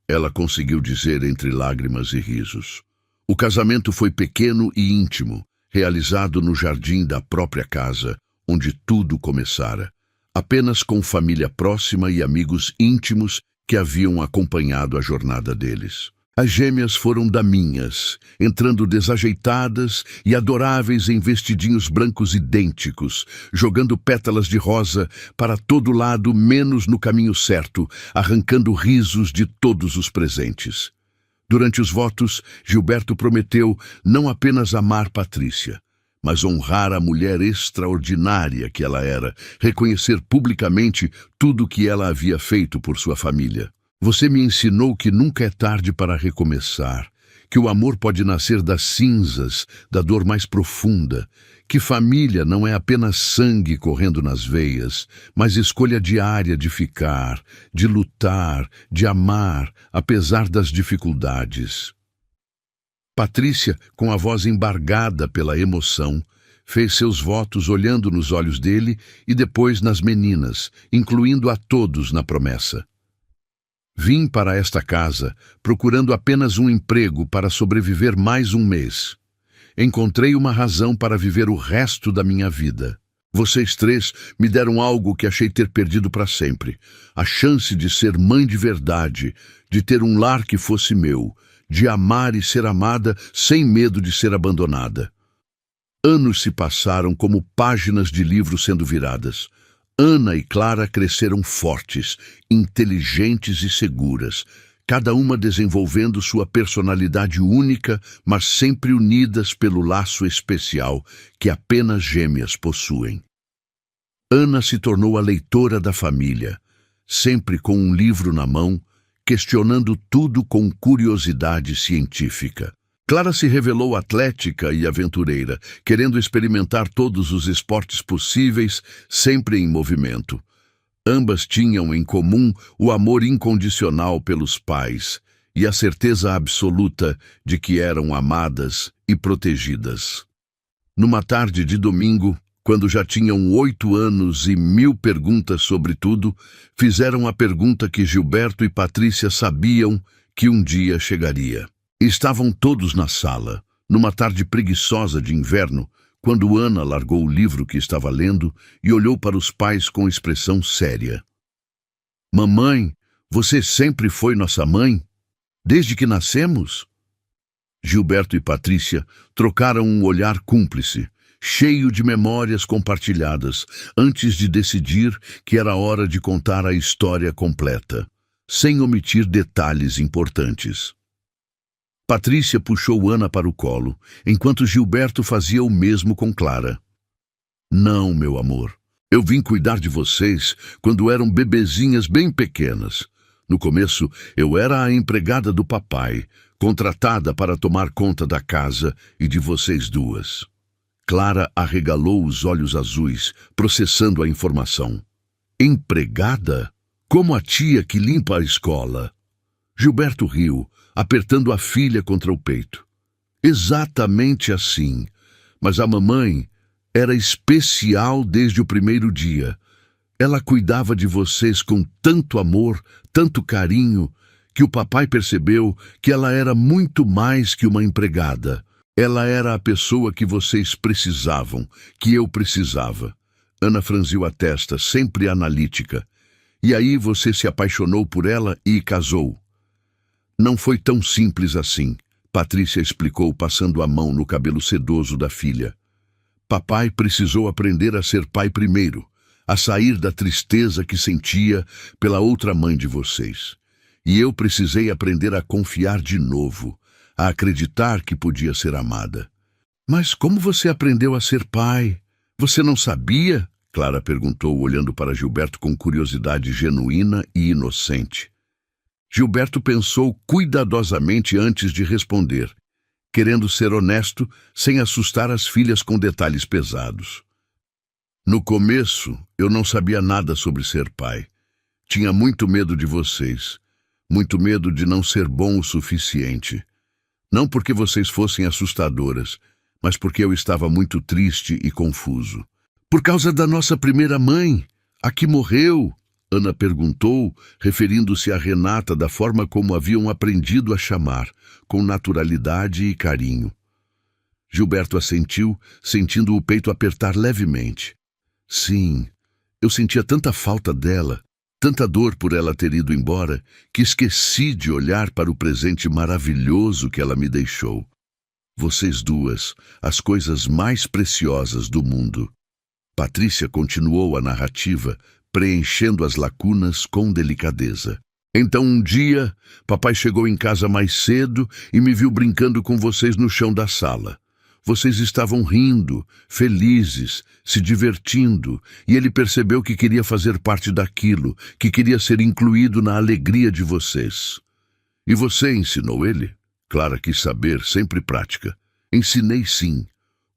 ela conseguiu dizer entre lágrimas e risos. O casamento foi pequeno e íntimo, realizado no jardim da própria casa, onde tudo começara, apenas com família próxima e amigos íntimos que haviam acompanhado a jornada deles. As gêmeas foram daminhas, entrando desajeitadas e adoráveis em vestidinhos brancos idênticos, jogando pétalas de rosa para todo lado menos no caminho certo, arrancando risos de todos os presentes. Durante os votos, Gilberto prometeu não apenas amar Patrícia, mas honrar a mulher extraordinária que ela era, reconhecer publicamente tudo o que ela havia feito por sua família. Você me ensinou que nunca é tarde para recomeçar, que o amor pode nascer das cinzas, da dor mais profunda, que família não é apenas sangue correndo nas veias, mas escolha diária de ficar, de lutar, de amar, apesar das dificuldades. Patrícia, com a voz embargada pela emoção, fez seus votos olhando nos olhos dele e depois nas meninas, incluindo a todos na promessa. Vim para esta casa procurando apenas um emprego para sobreviver mais um mês. Encontrei uma razão para viver o resto da minha vida. Vocês três me deram algo que achei ter perdido para sempre. A chance de ser mãe de verdade, de ter um lar que fosse meu, de amar e ser amada sem medo de ser abandonada. Anos se passaram como páginas de livro sendo viradas. Ana e Clara cresceram fortes, inteligentes e seguras, cada uma desenvolvendo sua personalidade única, mas sempre unidas pelo laço especial que apenas gêmeas possuem. Ana se tornou a leitora da família, sempre com um livro na mão, questionando tudo com curiosidade científica. Clara se revelou atlética e aventureira, querendo experimentar todos os esportes possíveis, sempre em movimento. Ambas tinham em comum o amor incondicional pelos pais e a certeza absoluta de que eram amadas e protegidas. Numa tarde de domingo, quando já tinham 8 anos e 1000 perguntas sobre tudo, fizeram a pergunta que Gilberto e Patrícia sabiam que um dia chegaria. Estavam todos na sala, numa tarde preguiçosa de inverno, quando Ana largou o livro que estava lendo e olhou para os pais com expressão séria. "Mamãe, você sempre foi nossa mãe? Desde que nascemos?" Gilberto e Patrícia trocaram um olhar cúmplice, cheio de memórias compartilhadas, antes de decidir que era hora de contar a história completa, sem omitir detalhes importantes. Patrícia puxou Ana para o colo, enquanto Gilberto fazia o mesmo com Clara. "Não, meu amor. Eu vim cuidar de vocês quando eram bebezinhas bem pequenas. No começo, eu era a empregada do papai, contratada para tomar conta da casa e de vocês duas." Clara arregalou os olhos azuis, processando a informação. "Empregada? Como a tia que limpa a escola?" Gilberto riu, apertando a filha contra o peito. "Exatamente assim. Mas a mamãe era especial desde o primeiro dia. Ela cuidava de vocês com tanto amor, tanto carinho, que o papai percebeu que ela era muito mais que uma empregada. Ela era a pessoa que vocês precisavam, que eu precisava." Ana franziu a testa, sempre analítica. "E aí você se apaixonou por ela e casou?" "Não foi tão simples assim", Patrícia explicou, passando a mão no cabelo sedoso da filha. "Papai precisou aprender a ser pai primeiro, a sair da tristeza que sentia pela outra mãe de vocês. E eu precisei aprender a confiar de novo, a acreditar que podia ser amada." "Mas como você aprendeu a ser pai? Você não sabia?" Clara perguntou, olhando para Gilberto com curiosidade genuína e inocente. Gilberto pensou cuidadosamente antes de responder, querendo ser honesto sem assustar as filhas com detalhes pesados. "No começo, eu não sabia nada sobre ser pai. Tinha muito medo de vocês, muito medo de não ser bom o suficiente. Não porque vocês fossem assustadoras, mas porque eu estava muito triste e confuso." "Por causa da nossa primeira mãe, a que morreu?" Ana perguntou, referindo-se a Renata da forma como haviam aprendido a chamar, com naturalidade e carinho. Gilberto assentiu, sentindo o peito apertar levemente. Sim, eu sentia tanta falta dela, tanta dor por ela ter ido embora, que esqueci de olhar para o presente maravilhoso que ela me deixou. Vocês duas, as coisas mais preciosas do mundo. Patrícia continuou a narrativa, preenchendo as lacunas com delicadeza. Então um dia, papai chegou em casa mais cedo e me viu brincando com vocês no chão da sala. Vocês estavam rindo, felizes, se divertindo, e ele percebeu que queria fazer parte daquilo, que queria ser incluído na alegria de vocês. E você ensinou ele? Clara quis saber, sempre prática. Ensinei sim.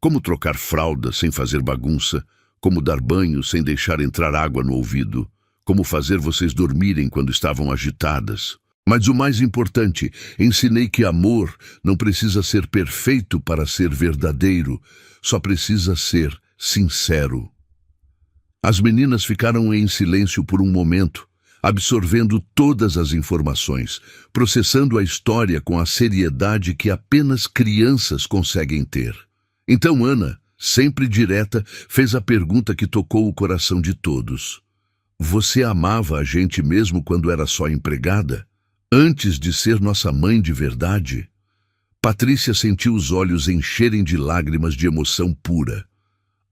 Como trocar fralda sem fazer bagunça, como dar banho sem deixar entrar água no ouvido, como fazer vocês dormirem quando estavam agitadas. Mas o mais importante, ensinei que amor não precisa ser perfeito para ser verdadeiro, só precisa ser sincero. As meninas ficaram em silêncio por um momento, absorvendo todas as informações, processando a história com a seriedade que apenas crianças conseguem ter. Então Ana, sempre direta, fez a pergunta que tocou o coração de todos. Você amava a gente mesmo quando era só empregada? Antes de ser nossa mãe de verdade? Patrícia sentiu os olhos encherem de lágrimas de emoção pura.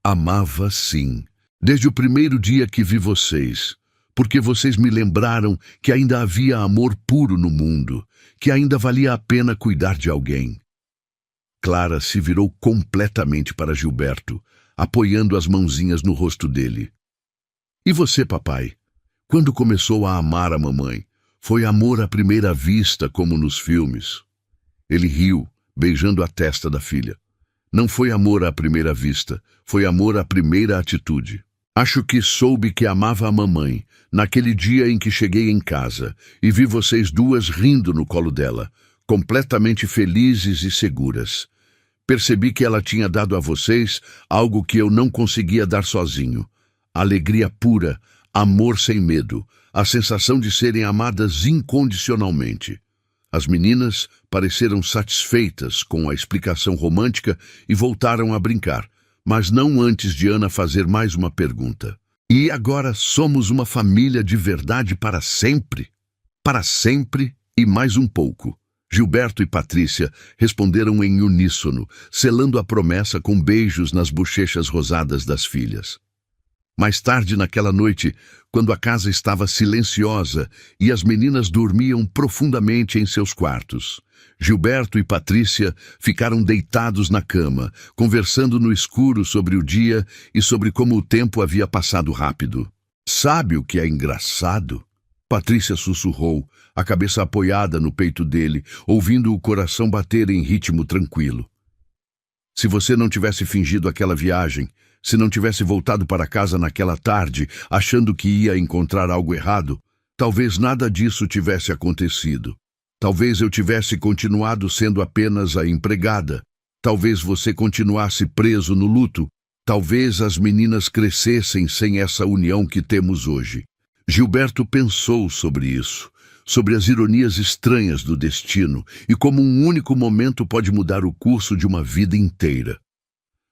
Amava sim, desde o primeiro dia que vi vocês, porque vocês me lembraram que ainda havia amor puro no mundo, que ainda valia a pena cuidar de alguém. Clara se virou completamente para Gilberto, apoiando as mãozinhas no rosto dele. E você, papai? Quando começou a amar a mamãe? Foi amor à primeira vista, como nos filmes? Ele riu, beijando a testa da filha. Não foi amor à primeira vista, foi amor à primeira atitude. Acho que soube que amava a mamãe, naquele dia em que cheguei em casa e vi vocês duas rindo no colo dela, completamente felizes e seguras. Percebi que ela tinha dado a vocês algo que eu não conseguia dar sozinho. Alegria pura, amor sem medo, a sensação de serem amadas incondicionalmente. As meninas pareceram satisfeitas com a explicação romântica e voltaram a brincar, mas não antes de Ana fazer mais uma pergunta. E agora somos uma família de verdade para sempre? Para sempre e mais um pouco. Gilberto e Patrícia responderam em uníssono, selando a promessa com beijos nas bochechas rosadas das filhas. Mais tarde naquela noite, quando a casa estava silenciosa e as meninas dormiam profundamente em seus quartos, Gilberto e Patrícia ficaram deitados na cama, conversando no escuro sobre o dia e sobre como o tempo havia passado rápido. Sabe o que é engraçado? Patrícia sussurrou, a cabeça apoiada no peito dele, ouvindo o coração bater em ritmo tranquilo. Se você não tivesse fingido aquela viagem, se não tivesse voltado para casa naquela tarde, achando que ia encontrar algo errado, talvez nada disso tivesse acontecido. Talvez eu tivesse continuado sendo apenas a empregada. Talvez você continuasse preso no luto. Talvez as meninas crescessem sem essa união que temos hoje. Gilberto pensou sobre isso, sobre as ironias estranhas do destino e como um único momento pode mudar o curso de uma vida inteira.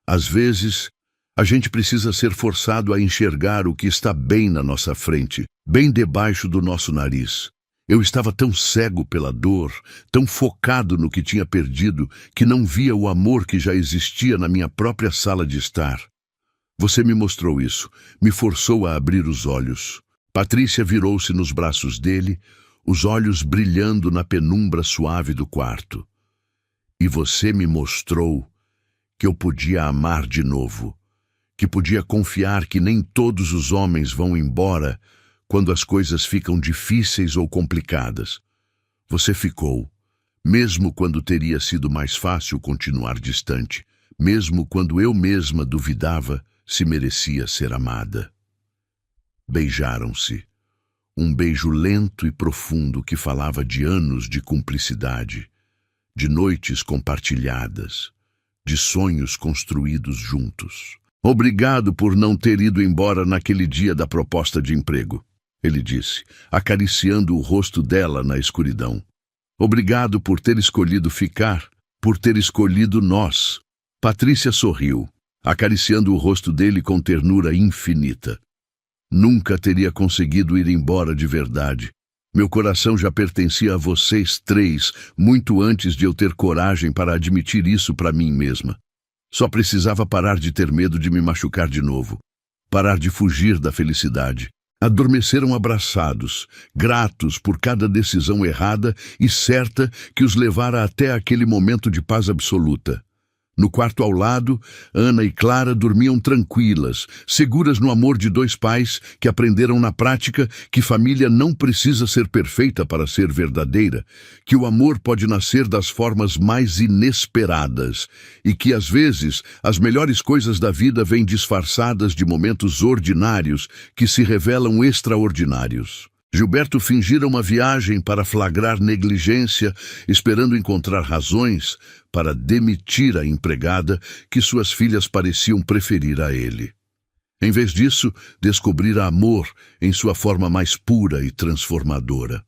Às vezes, a gente precisa ser forçado a enxergar o que está bem na nossa frente, bem debaixo do nosso nariz. Eu estava tão cego pela dor, tão focado no que tinha perdido, que não via o amor que já existia na minha própria sala de estar. Você me mostrou isso, me forçou a abrir os olhos. Patrícia virou-se nos braços dele, os olhos brilhando na penumbra suave do quarto. E você me mostrou que eu podia amar de novo, que podia confiar que nem todos os homens vão embora quando as coisas ficam difíceis ou complicadas. Você ficou, mesmo quando teria sido mais fácil continuar distante, mesmo quando eu mesma duvidava se merecia ser amada. Beijaram-se. Um beijo lento e profundo que falava de anos de cumplicidade, de noites compartilhadas, de sonhos construídos juntos. Obrigado por não ter ido embora naquele dia da proposta de emprego, ele disse, acariciando o rosto dela na escuridão. Obrigado por ter escolhido ficar, por ter escolhido nós. Patrícia sorriu, acariciando o rosto dele com ternura infinita. Nunca teria conseguido ir embora de verdade. Meu coração já pertencia a vocês três, muito antes de eu ter coragem para admitir isso para mim mesma. Só precisava parar de ter medo de me machucar de novo. Parar de fugir da felicidade. Adormeceram abraçados, gratos por cada decisão errada e certa que os levara até aquele momento de paz absoluta. No quarto ao lado, Ana e Clara dormiam tranquilas, seguras no amor de dois pais que aprenderam na prática que família não precisa ser perfeita para ser verdadeira, que o amor pode nascer das formas mais inesperadas e que, às vezes, as melhores coisas da vida vêm disfarçadas de momentos ordinários que se revelam extraordinários. Gilberto fingira uma viagem para flagrar negligência, esperando encontrar razões para demitir a empregada que suas filhas pareciam preferir a ele. Em vez disso, descobrira amor em sua forma mais pura e transformadora.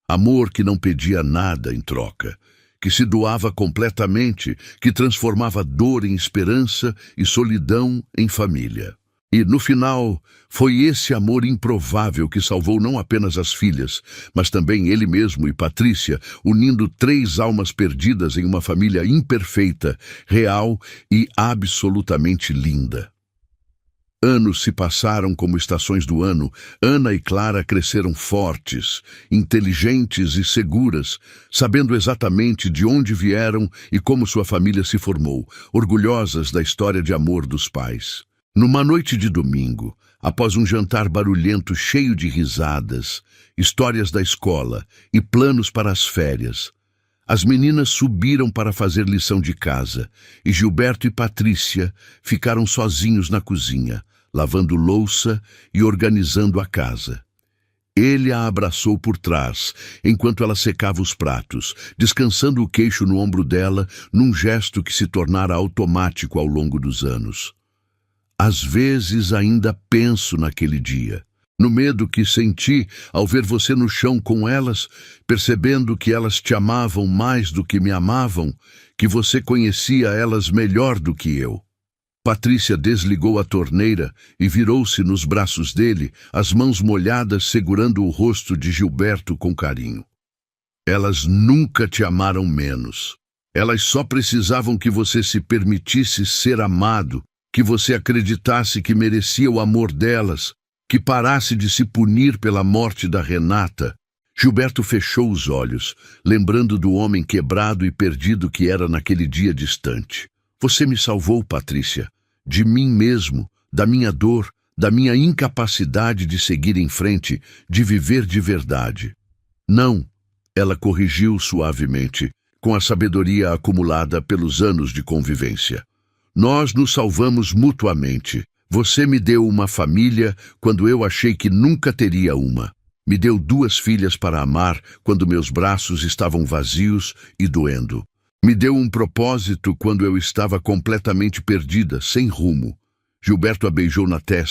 Amor que não pedia nada em troca, que se doava completamente, que transformava dor em esperança e solidão em família. E, no final, foi esse amor improvável que salvou não apenas as filhas, mas também ele mesmo e Patrícia, unindo três almas perdidas em uma família imperfeita, real e absolutamente linda. Anos se passaram como estações do ano. Ana e Clara cresceram fortes, inteligentes e seguras, sabendo exatamente de onde vieram e como sua família se formou, orgulhosas da história de amor dos pais. Numa noite de domingo, após um jantar barulhento cheio de risadas, histórias da escola e planos para as férias, as meninas subiram para fazer lição de casa e Gilberto e Patrícia ficaram sozinhos na cozinha, lavando louça e organizando a casa. Ele a abraçou por trás, enquanto ela secava os pratos, descansando o queixo no ombro dela, num gesto que se tornara automático ao longo dos anos. Às vezes ainda penso naquele dia, no medo que senti ao ver você no chão com elas, percebendo que elas te amavam mais do que me amavam, que você conhecia elas melhor do que eu. Patrícia desligou a torneira e virou-se nos braços dele, as mãos molhadas segurando o rosto de Gilberto com carinho. Elas nunca te amaram menos. Elas só precisavam que você se permitisse ser amado, que você acreditasse que merecia o amor delas, que parasse de se punir pela morte da Renata. Gilberto fechou os olhos, lembrando do homem quebrado e perdido que era naquele dia distante. Você me salvou, Patrícia, de mim mesmo, da minha dor, da minha incapacidade de seguir em frente, de viver de verdade. Não, ela corrigiu suavemente, com a sabedoria acumulada pelos anos de convivência. Nós nos salvamos mutuamente. Você me deu uma família quando eu achei que nunca teria uma. Me deu 2 filhas para amar quando meus braços estavam vazios e doendo. Me deu um propósito quando eu estava completamente perdida, sem rumo. Gilberto a beijou na testa,